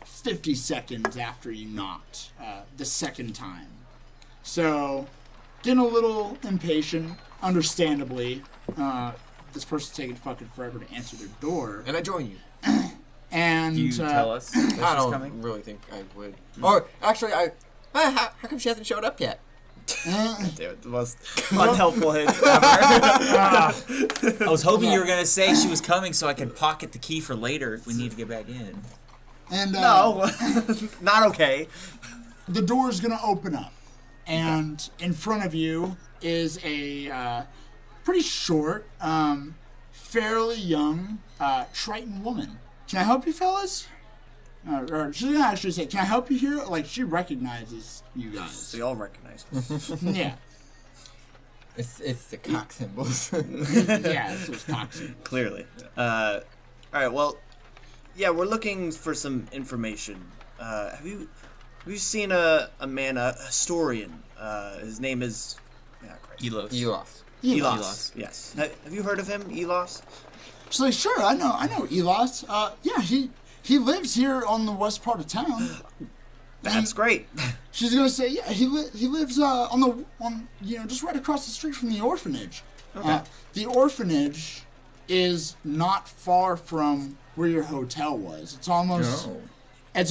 Speaker 4: 50 seconds after you knocked the second time. So, getting a little impatient, understandably. This person's taking fucking forever to answer their door.
Speaker 1: And I join you.
Speaker 4: And
Speaker 3: Do you tell us that she's
Speaker 1: I don't
Speaker 3: coming?
Speaker 1: really think I would. Or actually, how come she hasn't showed up yet?
Speaker 2: Dude, the most unhelpful hint ever.
Speaker 3: I was hoping you were going to say she was coming so I could pocket the key for later if we need to get back in.
Speaker 4: And
Speaker 2: No, not okay.
Speaker 4: the door is going to open up, and in front of you is a pretty short, fairly young Triton woman. Can I help you, fellas? Or she's gonna actually say, "Can I help you here?" Like she recognizes you guys.
Speaker 2: So y'all recognize.
Speaker 4: Yeah,
Speaker 1: It's the cock symbols.
Speaker 4: yeah, it's those toxic.
Speaker 2: Clearly. All right. Well, yeah, we're looking for some information. Have you seen a man, a historian? His name is
Speaker 3: Elos.
Speaker 1: Elos.
Speaker 2: Elos. Yes. Have you heard of him, Elos?
Speaker 4: She's like, "Sure, I know Elos. Yeah, he lives here on the west part of town."
Speaker 2: That's great.
Speaker 4: She's gonna say, "Yeah, he lives on just right across the street from the orphanage.
Speaker 2: Okay.
Speaker 4: The orphanage is not far from where your hotel was. It's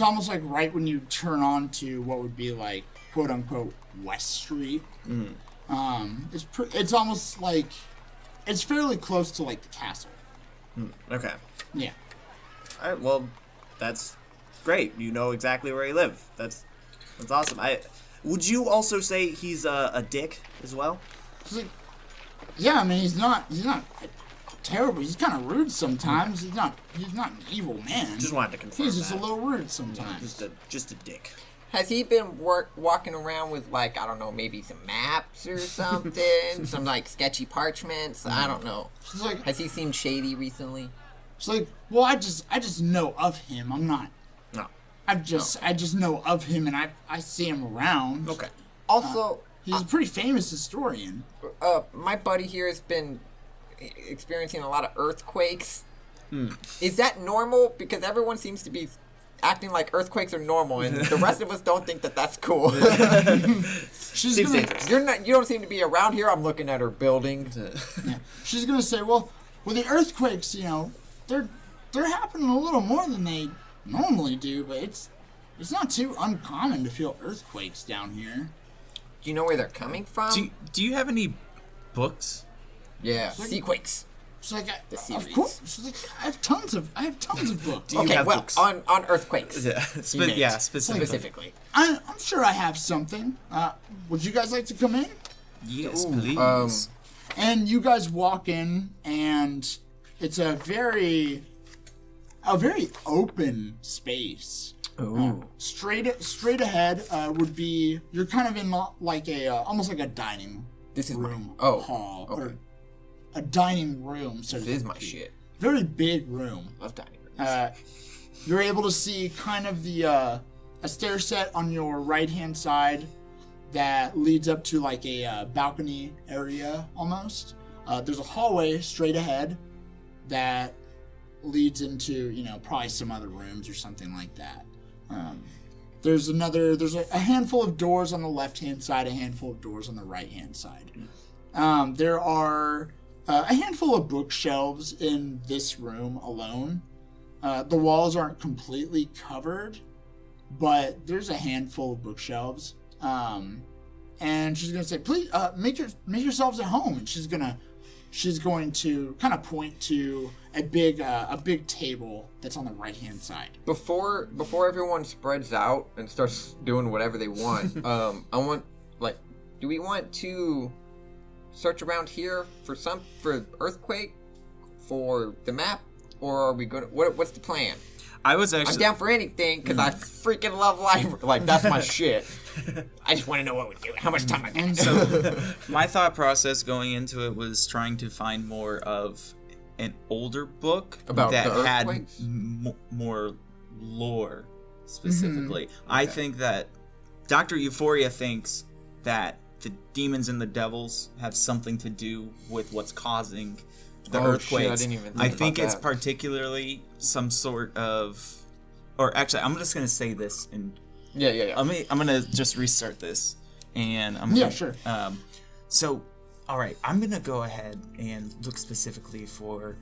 Speaker 4: almost like right when you turn on to what would be like quote unquote West Street. It's almost like it's fairly close to like the castle.
Speaker 2: Okay.
Speaker 4: Yeah.
Speaker 2: All right. Well, that's great. You know exactly where he lives. That's awesome. Would you also say he's a dick as well?
Speaker 4: He's like, yeah, I mean, he's not terrible. He's kind of rude sometimes. He's not an evil man.
Speaker 2: Just wanted to confirm
Speaker 4: He's just
Speaker 2: that.
Speaker 4: a little rude sometimes.
Speaker 2: Just a dick.
Speaker 1: Has he been walking around with, like, I don't know, maybe some maps or something? Some, like, sketchy parchments? I don't know.
Speaker 4: She's like,
Speaker 1: Has he seemed shady recently?
Speaker 4: she's like, well, I just know of him. I'm not.
Speaker 2: No.
Speaker 4: I just know of him, and I see him around.
Speaker 2: Okay.
Speaker 1: Also,
Speaker 4: He's a pretty famous historian.
Speaker 1: my buddy here has been experiencing a lot of earthquakes. Is that normal? Because everyone seems to be acting like earthquakes are normal, and the rest of us don't think that that's cool.
Speaker 4: She's
Speaker 2: Seems
Speaker 4: gonna,
Speaker 2: dangerous.
Speaker 1: You don't seem to be around here. I'm looking at her building.
Speaker 4: yeah, she's gonna say, well, the earthquakes, you know, they're happening a little more than they normally do, but it's not too uncommon to feel earthquakes down here.
Speaker 1: Do you know where they're coming from?
Speaker 3: Do you have any books?
Speaker 1: Yeah, seaquakes.
Speaker 4: She's like,
Speaker 1: The
Speaker 4: of
Speaker 1: series.
Speaker 4: course. She's like, I have tons of books.
Speaker 2: Do you have books?
Speaker 1: on earthquakes
Speaker 3: Yeah, specifically.
Speaker 1: specifically.
Speaker 4: I'm sure I have something. Would you guys like to come in?
Speaker 3: Yes, please.
Speaker 4: And you guys walk in, and it's a very open space.
Speaker 1: Ooh.
Speaker 4: Straight ahead would be, you're kind of in like a almost like a dining
Speaker 1: This is
Speaker 4: room hall
Speaker 1: okay.
Speaker 4: or a dining room. So
Speaker 1: This is my shit.
Speaker 4: very big room.
Speaker 1: Love dining rooms.
Speaker 4: You're able to see kind of the a stair set on your right hand side that leads up to like a balcony area almost. There's a hallway straight ahead that leads into, you know, probably some other rooms or something like that. There's a handful of doors on the left hand side, a handful of doors on the right hand side. There are a handful of bookshelves in this room alone. The walls aren't completely covered, but there's a handful of bookshelves. And she's gonna say, "Please, make yourselves at home." And she's going to kind of point to a big table that's on the right hand side.
Speaker 1: Before everyone spreads out and starts doing whatever they want, I want, like, do we want to search around here for earthquake, for the map, or are we gonna what's the plan?
Speaker 3: I was
Speaker 1: I'm
Speaker 3: actually
Speaker 1: down for anything because I freaking love library. Like, that's my shit. I just want to know what we're doing, how much time I got.
Speaker 4: And so,
Speaker 3: my thought process going into it was trying to find more of an older book
Speaker 1: About
Speaker 3: that
Speaker 1: the
Speaker 3: had
Speaker 1: earthquakes?
Speaker 3: more lore specifically. I think that Dr. Euphoria thinks that the demons and the devils have something to do with what's causing the
Speaker 1: Oh,
Speaker 3: earthquakes.
Speaker 1: shit, I didn't even think
Speaker 3: I think
Speaker 1: about
Speaker 3: it's
Speaker 1: that.
Speaker 3: particularly some sort of, or actually, I'm just gonna say this, and
Speaker 1: Yeah.
Speaker 3: I'm gonna just restart this, and I'm
Speaker 4: Yeah,
Speaker 3: gonna,
Speaker 4: sure.
Speaker 3: So, all right, I'm gonna go ahead and look specifically for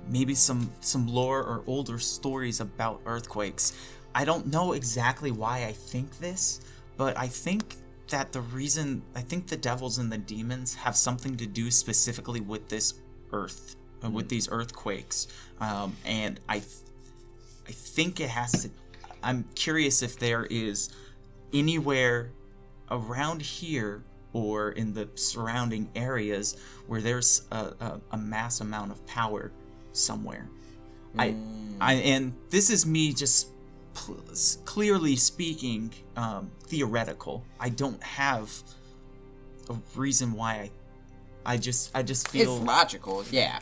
Speaker 3: maybe some lore or older stories about earthquakes. I don't know exactly why I think this, but I think that I think the devils and the demons have something to do specifically with this earth, with these earthquakes, and I think it has to. I'm curious if there is anywhere around here or in the surrounding areas where there's a mass amount of power somewhere. And this is me just clearly speaking, theoretical. I don't have a reason why I just feel
Speaker 1: It's logical, yeah.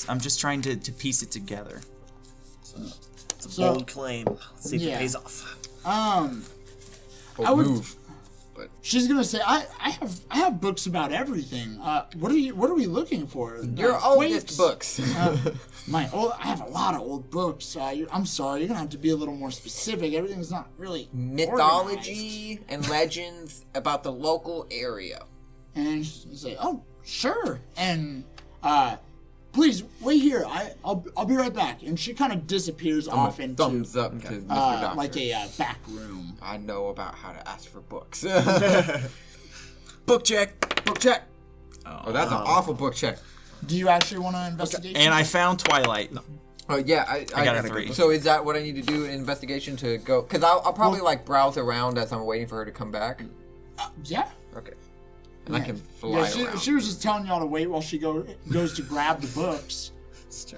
Speaker 3: I'm just trying to piece it together.
Speaker 2: It's a
Speaker 4: So-
Speaker 2: bold claim. Let's see if
Speaker 4: Yeah.
Speaker 2: it pays off.
Speaker 4: I would-
Speaker 1: Move.
Speaker 4: she's gonna say, I have books about everything. What are we looking for?
Speaker 1: Your
Speaker 4: Quakes?
Speaker 1: oldest books.
Speaker 4: I have a lot of old books. I'm sorry, you're gonna have to be a little more specific. Everything's not really
Speaker 1: Mythology and legends about the local area.
Speaker 4: organized. And she'll say, oh, sure. And please wait here. I'll be right back. And she kind of disappears off into
Speaker 1: Thumbs up to Mr. Doctor.
Speaker 4: like a back room.
Speaker 1: I know about how to ask for books.
Speaker 3: Book check.
Speaker 1: Book check. Oh, that's an awful book check.
Speaker 4: Do you actually want to investigate?
Speaker 3: And I found Twilight.
Speaker 1: Oh yeah,
Speaker 3: I got a 3.
Speaker 1: So is that what I need to do? An investigation to go? Because I'll probably like browse around as I'm waiting for her to come back.
Speaker 4: Yeah.
Speaker 1: Okay. And I can fly around.
Speaker 4: She was just telling y'all to wait while she goes to grab the books. So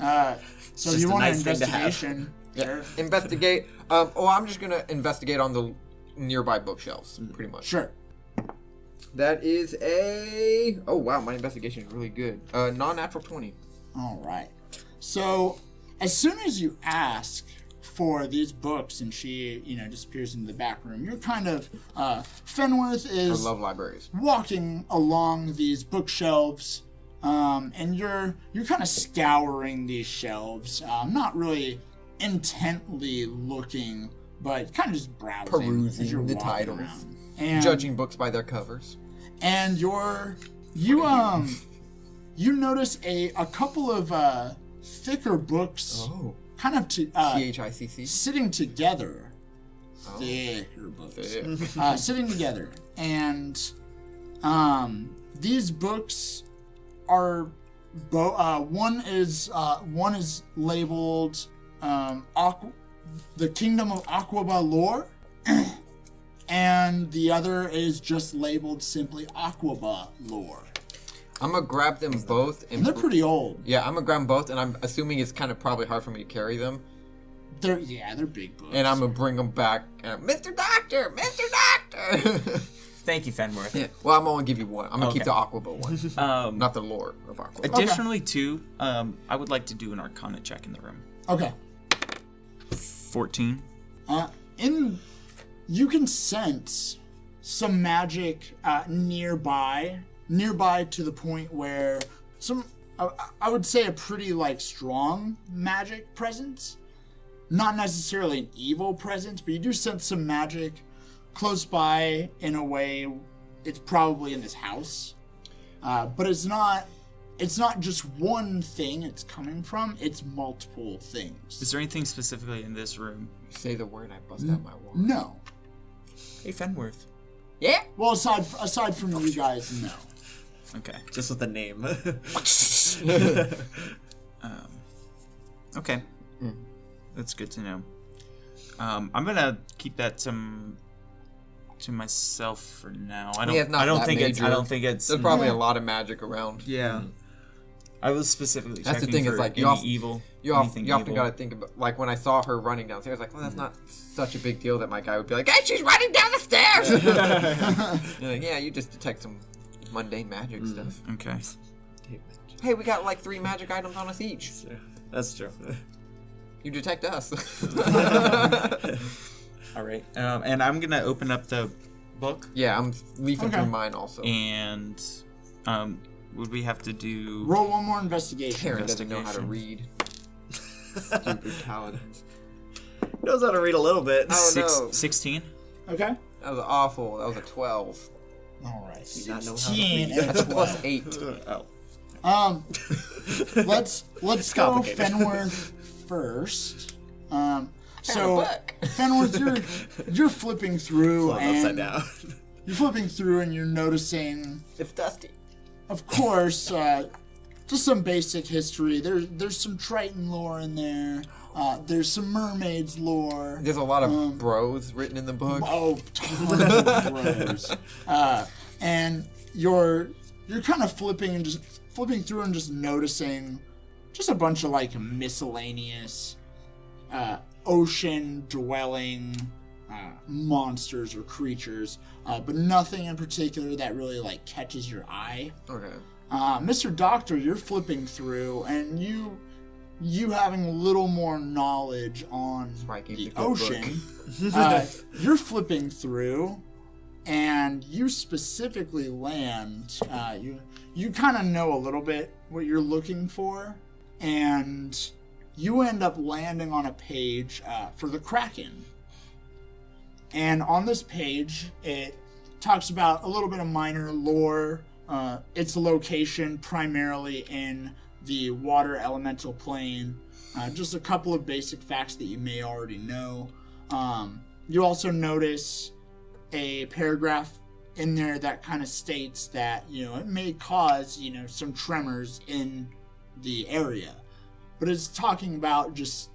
Speaker 2: just
Speaker 4: you
Speaker 2: a
Speaker 4: want
Speaker 2: nice
Speaker 4: an
Speaker 2: thing to have.
Speaker 4: investigation? Sure.
Speaker 1: Investigate. I'm just gonna investigate on the nearby bookshelves, pretty much.
Speaker 4: Sure.
Speaker 1: That is a. Oh wow, my investigation is really good. Non-natural 20.
Speaker 4: All right. So as soon as you ask for these books and she, disappears into the back room, you're kind of Fenworth
Speaker 1: I
Speaker 4: is
Speaker 1: love libraries.
Speaker 4: walking along these bookshelves, and you're kind of scouring these shelves, not really intently looking, but kind of just browsing,
Speaker 1: Perusing
Speaker 4: as you're
Speaker 1: the
Speaker 4: walking
Speaker 1: titles.
Speaker 4: around. And,
Speaker 1: Judging books by their covers.
Speaker 4: and you notice a couple of thicker books,
Speaker 1: Oh.
Speaker 4: kind of
Speaker 1: THICC.
Speaker 4: sitting together.
Speaker 1: Oh.
Speaker 4: Thicker books.
Speaker 1: Thick.
Speaker 4: Sitting together, and these books are one is labeled the Kingdom of Aquaba Lore, and the other is just labeled simply Aquaba Lore.
Speaker 1: I'm gonna grab them both.
Speaker 4: And they're pretty old.
Speaker 1: Yeah, I'm gonna grab them both, and I'm assuming it's kind of probably hard for me to carry them.
Speaker 4: They're big books.
Speaker 1: And I'm gonna bring them back. Mr. Doctor! Mr. Doctor!
Speaker 3: Thank you, Fenworth.
Speaker 1: Yeah. Well, I'm gonna give you one. I'm gonna keep the Aquaba one. Not the lore of Aquaba.
Speaker 3: Additionally, too, I would like to do an Arcana check in the room.
Speaker 4: Okay.
Speaker 3: 14.
Speaker 4: You can sense some magic nearby to the point where I would say a pretty strong magic presence. Not necessarily an evil presence, but you do sense some magic close by in a way. It's probably in this house, but it's not just one thing it's coming from. It's multiple things.
Speaker 3: Is there anything specifically in this room?
Speaker 1: Say the word, I bust out my wall.
Speaker 4: No.
Speaker 3: Hey, Fenworth.
Speaker 1: Yeah?
Speaker 4: Well, aside from you guys, no.
Speaker 3: Okay.
Speaker 2: Just with the name.
Speaker 3: Okay. That's good to know. I'm gonna keep that to myself for now. I don't think it's.
Speaker 1: There's probably a lot of magic around.
Speaker 3: Yeah. I was specifically
Speaker 1: That's the
Speaker 3: checking
Speaker 1: thing,
Speaker 3: for
Speaker 1: is like
Speaker 3: any evil.
Speaker 1: You often
Speaker 3: evil.
Speaker 1: gotta think about, like when I saw her running downstairs, like, well, that's not such a big deal that my guy would be like, hey, she's running down the stairs! You're like, yeah, you just detect some mundane magic stuff.
Speaker 3: Okay.
Speaker 1: Hey, we got like 3 magic items on us each.
Speaker 2: That's true.
Speaker 1: You detect us.
Speaker 3: All right. And I'm gonna open up the book.
Speaker 1: Yeah, I'm leafing
Speaker 4: Okay.
Speaker 1: through mine also.
Speaker 3: And would we have to do?
Speaker 4: Roll one more investigation.
Speaker 1: Karen doesn't know how to read. Stupid paladin.
Speaker 2: Knows how to read a little bit.
Speaker 1: Oh, no.
Speaker 3: 16.
Speaker 4: Okay.
Speaker 1: That was awful. That was a 12.
Speaker 4: All right.
Speaker 2: Do not know how to
Speaker 4: 16.
Speaker 1: That's a plus 8.
Speaker 2: Oh.
Speaker 4: Let's go
Speaker 2: complicated.
Speaker 4: Fenworth first.
Speaker 1: Found
Speaker 4: So
Speaker 1: a book.
Speaker 4: Fenworth, you're flipping through
Speaker 2: Upside
Speaker 4: and
Speaker 2: down.
Speaker 4: you're flipping through and you're noticing,
Speaker 1: It's dusty.
Speaker 4: of course, just some basic history. There's some Triton lore in there. There's some mermaids lore.
Speaker 1: There's a lot of bros written in the book.
Speaker 4: Oh, tons of bros. And you're kind of flipping through and just noticing just a bunch of miscellaneous ocean dwelling monsters or creatures, but nothing in particular that really catches your eye.
Speaker 1: Okay.
Speaker 4: Mr. Doctor, you're flipping through and you having a little more knowledge on
Speaker 1: why I gave
Speaker 4: the
Speaker 1: the good
Speaker 4: ocean. You're flipping through, and you specifically land. You kind of know a little bit what you're looking for, and you end up landing on a page for the Kraken. And on this page, it talks about a little bit of minor lore. Its location primarily in the water elemental plane. Just a couple of basic facts that you may already know. You also notice a paragraph in there that kind of states that, it may cause, some tremors in the area. but it's talking about just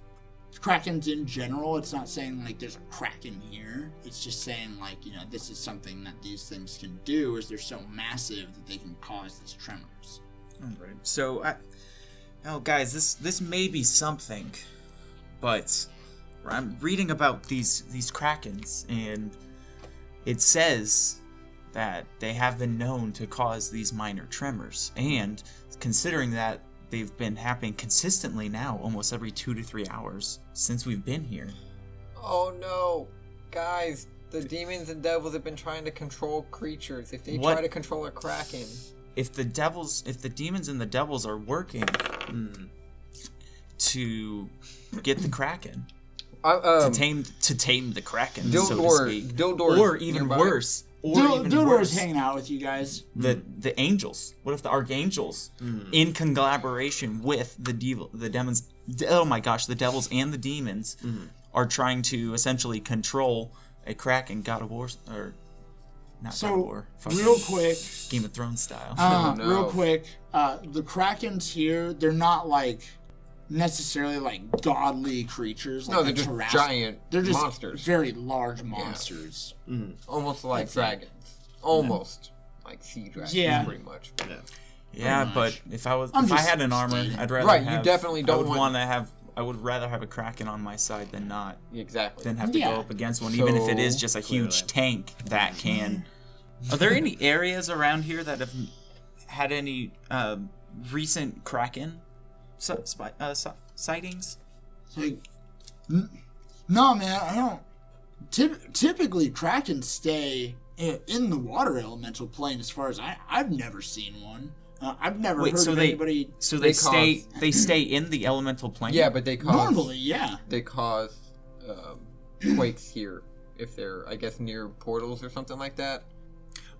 Speaker 4: Krakens in general. It's not saying like there's a Kraken here. It's just saying like, you know, this is something that these things can do is they're so massive that they can cause these tremors.
Speaker 3: All right. So, guys, this may be something, but I'm reading about these Krakens, and it says that they have been known to cause these minor tremors, and considering that they've been happening consistently now, almost every 2 to 3 hours since we've been here.
Speaker 1: Oh no, guys! The demons and devils have been trying to control creatures. If they
Speaker 3: What?
Speaker 1: try to control a kraken,
Speaker 3: If the demons and the devils are working to get the Kraken, to tame the Kraken, so to speak,
Speaker 1: Dildor's
Speaker 3: or even
Speaker 1: nearby.
Speaker 3: worse,
Speaker 4: Dildor's hanging out with you guys.
Speaker 3: the angels. What if the archangels, in collaboration with the demons? Oh my gosh, the devils and the demons are trying to essentially control a Kraken. God of War, or not God of War? fucking
Speaker 4: real quick,
Speaker 3: Game of Thrones style.
Speaker 1: no.
Speaker 4: real quick, the Krakens here, they're not like necessarily like godly creatures. Like
Speaker 1: No, they're
Speaker 4: a
Speaker 1: just
Speaker 4: Jurassic-
Speaker 1: giant
Speaker 4: They're just
Speaker 1: monsters.
Speaker 4: very large monsters.
Speaker 1: Almost like
Speaker 4: That's it.
Speaker 1: dragons. Almost like sea dragons,
Speaker 4: Yeah.
Speaker 1: pretty much.
Speaker 3: Yeah,
Speaker 4: much.
Speaker 3: but if I
Speaker 4: I'm
Speaker 3: if I
Speaker 4: just
Speaker 3: had an armor,
Speaker 4: stating.
Speaker 3: I'd rather
Speaker 1: Right, you
Speaker 3: have,
Speaker 1: definitely don't want-
Speaker 3: I would rather have a Kraken on my side than not.
Speaker 1: Exactly.
Speaker 3: Than have to
Speaker 4: Yeah.
Speaker 3: go up against one, even if it is
Speaker 1: So,
Speaker 3: just a huge
Speaker 2: clearly.
Speaker 3: tank that can. Are there any areas around here that have had any recent Kraken sightings?
Speaker 4: It's like, no, man, I don't. Typically, Krakens stay in the water elemental plane. As far as I've never seen one. I've never heard of anybody.
Speaker 3: So
Speaker 1: they
Speaker 3: they stay in the elemental plane.
Speaker 1: Yeah, but they cause
Speaker 4: Normally, yeah.
Speaker 1: they cause quakes here if they're, I guess, near portals or something like that.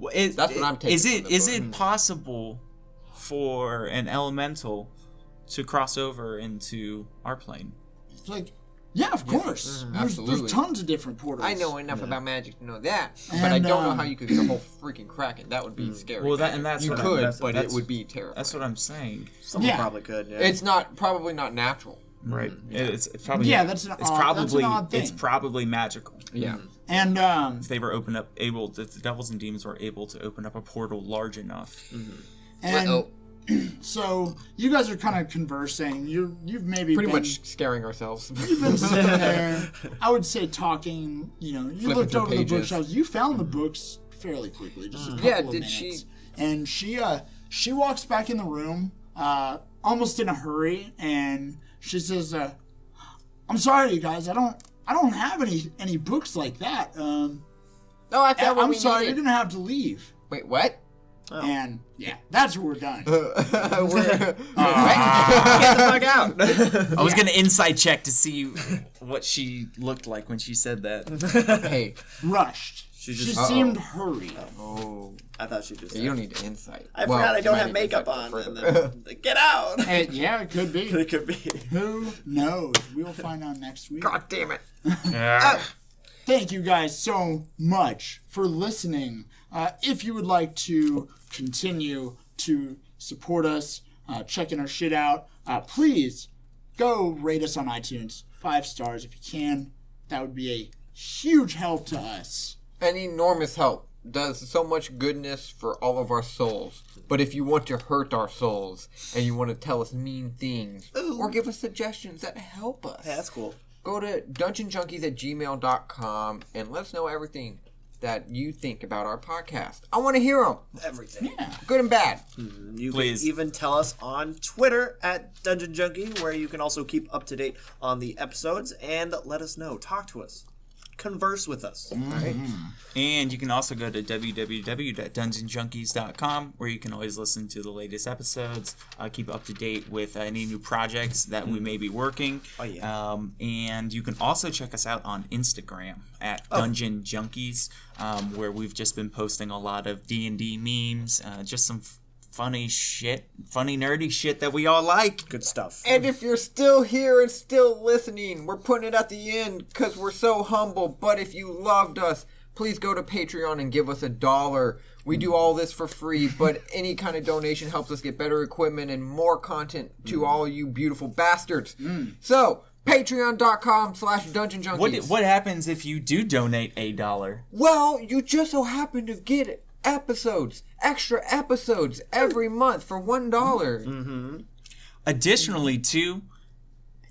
Speaker 3: Well,
Speaker 1: That's what I'm taking
Speaker 3: Is
Speaker 1: from
Speaker 3: it
Speaker 1: the
Speaker 3: is
Speaker 1: book.
Speaker 3: it possible for an elemental to cross over into our plane?
Speaker 4: It's like, yeah, of course.
Speaker 1: absolutely.
Speaker 4: There's tons of different portals.
Speaker 1: I know enough about magic to know that, but I
Speaker 4: And,
Speaker 1: don't know how you could get a whole freaking kraken. That would be scary.
Speaker 3: Well, that's
Speaker 1: you
Speaker 3: what
Speaker 1: could,
Speaker 3: that's-
Speaker 1: but
Speaker 3: that's-
Speaker 1: it would be terrifying.
Speaker 3: That's what I'm saying.
Speaker 2: Someone
Speaker 4: Yeah.
Speaker 2: probably could. Yeah.
Speaker 1: It's probably not natural.
Speaker 3: Right. It's probably
Speaker 4: Yeah, that's an odd thing.
Speaker 3: it's probably magical.
Speaker 1: Yeah.
Speaker 4: And
Speaker 3: If they were if the devils and demons were able to open up a portal large enough.
Speaker 4: and
Speaker 1: Uh-oh.
Speaker 4: so you guys are kind of conversing. You've maybe
Speaker 1: Pretty
Speaker 4: been,
Speaker 1: much scaring ourselves.
Speaker 4: been sitting there. I would say talking. You know, you
Speaker 1: Flipping
Speaker 4: looked
Speaker 1: through
Speaker 4: over the
Speaker 1: pages.
Speaker 4: bookshelves. You found the books fairly quickly, just a couple
Speaker 1: Yeah,
Speaker 4: of
Speaker 1: did
Speaker 4: minutes.
Speaker 1: she-
Speaker 4: And she walks back in the room, almost in a hurry, and she says, "I'm sorry, you guys. I don't have any books like that.
Speaker 1: No, I thought
Speaker 4: I'm sorry. You're gonna have to leave."
Speaker 1: Wait, what?
Speaker 4: And yeah, that's where we're done.
Speaker 1: We're get the fuck out.
Speaker 3: I was gonna inside check to see what she looked like when she said that.
Speaker 1: Hey,
Speaker 4: Rushed. She
Speaker 2: just-
Speaker 4: seemed hurried.
Speaker 1: oh,
Speaker 2: I thought she just.
Speaker 1: you don't need insight.
Speaker 2: I
Speaker 1: Well,
Speaker 2: forgot I
Speaker 1: you
Speaker 2: don't
Speaker 1: might
Speaker 2: have
Speaker 1: need
Speaker 2: makeup
Speaker 1: insight
Speaker 2: on.
Speaker 1: for
Speaker 2: And
Speaker 1: further.
Speaker 2: then, get out.
Speaker 4: Yeah, it could be.
Speaker 2: It could be.
Speaker 4: Who knows? We'll find out next week.
Speaker 1: God damn it.
Speaker 4: Thank you guys so much for listening. If you would like to continue to support us, checking our shit out, please go rate us on iTunes. 5 stars if you can. That would be a huge help to us.
Speaker 1: An enormous help. Does so much goodness for all of our souls. But if you want to hurt our souls and you want to tell us mean things or give us suggestions that help us,
Speaker 2: Yeah, that's cool.
Speaker 1: go to dungeonjunkies@gmail.com and let us know everything that you think about our podcast. I want to hear them,
Speaker 2: Everything.
Speaker 1: good and bad.
Speaker 2: You
Speaker 3: Please.
Speaker 2: can even tell us on Twitter at Dungeon Junkie, where you can also keep up to date on the episodes and let us know. Talk to us. Converse with us. Right?
Speaker 3: And you can also go to www.dungeonjunkies.com, where you can always listen to the latest episodes, keep up to date with any new projects that we may be working.
Speaker 2: Oh, yeah.
Speaker 3: And you can also check us out on Instagram at Dungeon Junkies, where we've just been posting a lot of D&D memes, just some funny nerdy shit that we all like.
Speaker 2: Good stuff.
Speaker 1: And if you're still here and still listening, we're putting it at the end because we're so humble. But if you loved us, please go to Patreon and give us $1. We do all this for free, but any kind of donation helps us get better equipment and more content to all you beautiful bastards. So, patreon.com/dungeonjunkies.
Speaker 3: What happens if you do donate $1?
Speaker 1: Well, you just so happen to get extra episodes every month for $1.
Speaker 3: Additionally, too,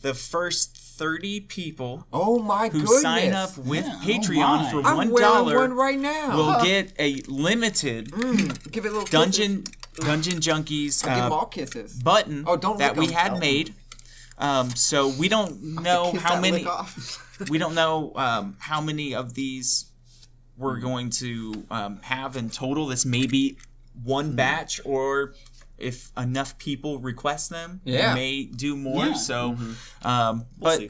Speaker 3: the first 30 people
Speaker 1: Oh my
Speaker 3: who
Speaker 1: goodness.
Speaker 3: sign up with
Speaker 4: Yeah,
Speaker 3: Patreon for
Speaker 1: I'm
Speaker 3: $1
Speaker 1: wearing one right now.
Speaker 3: will get a limited
Speaker 1: Give it a little
Speaker 3: Dungeon Junkies
Speaker 1: Give them all kisses.
Speaker 3: button
Speaker 1: Oh, don't
Speaker 3: that
Speaker 1: lick
Speaker 3: we
Speaker 1: 'em.
Speaker 3: had made. So we don't know
Speaker 1: Kiss
Speaker 3: how
Speaker 1: that
Speaker 3: many.
Speaker 1: lick off.
Speaker 3: We don't know how many of these we're going to have in total. This may be one batch, or if enough people request them,
Speaker 1: Yeah.
Speaker 3: we may do more.
Speaker 4: Yeah.
Speaker 3: So,
Speaker 2: We'll
Speaker 3: but
Speaker 2: see.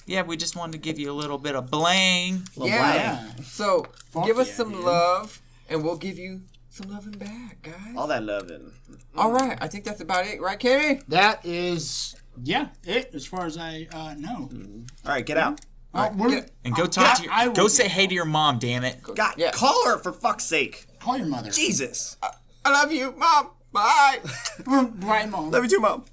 Speaker 3: yeah, we just wanted to give you a little bit of bling.
Speaker 1: Yeah. So,
Speaker 4: Fuck
Speaker 1: give us
Speaker 4: yeah,
Speaker 1: some
Speaker 4: dude.
Speaker 1: love, and we'll give you some loving back, guys.
Speaker 2: All that loving.
Speaker 1: All right. I think that's about it, right, Kenny?
Speaker 4: That is, it as far as I know.
Speaker 2: All right, get out.
Speaker 3: And go talk to
Speaker 4: I
Speaker 3: your,
Speaker 4: will
Speaker 3: go
Speaker 4: get
Speaker 3: say hey to your mom. Damn it.
Speaker 2: God,
Speaker 1: Yeah.
Speaker 2: call her for fuck's sake.
Speaker 4: Call your mother.
Speaker 2: Jesus.
Speaker 1: I love you, Mom. Bye.
Speaker 4: Right, Mom.
Speaker 2: Love you too, Mom.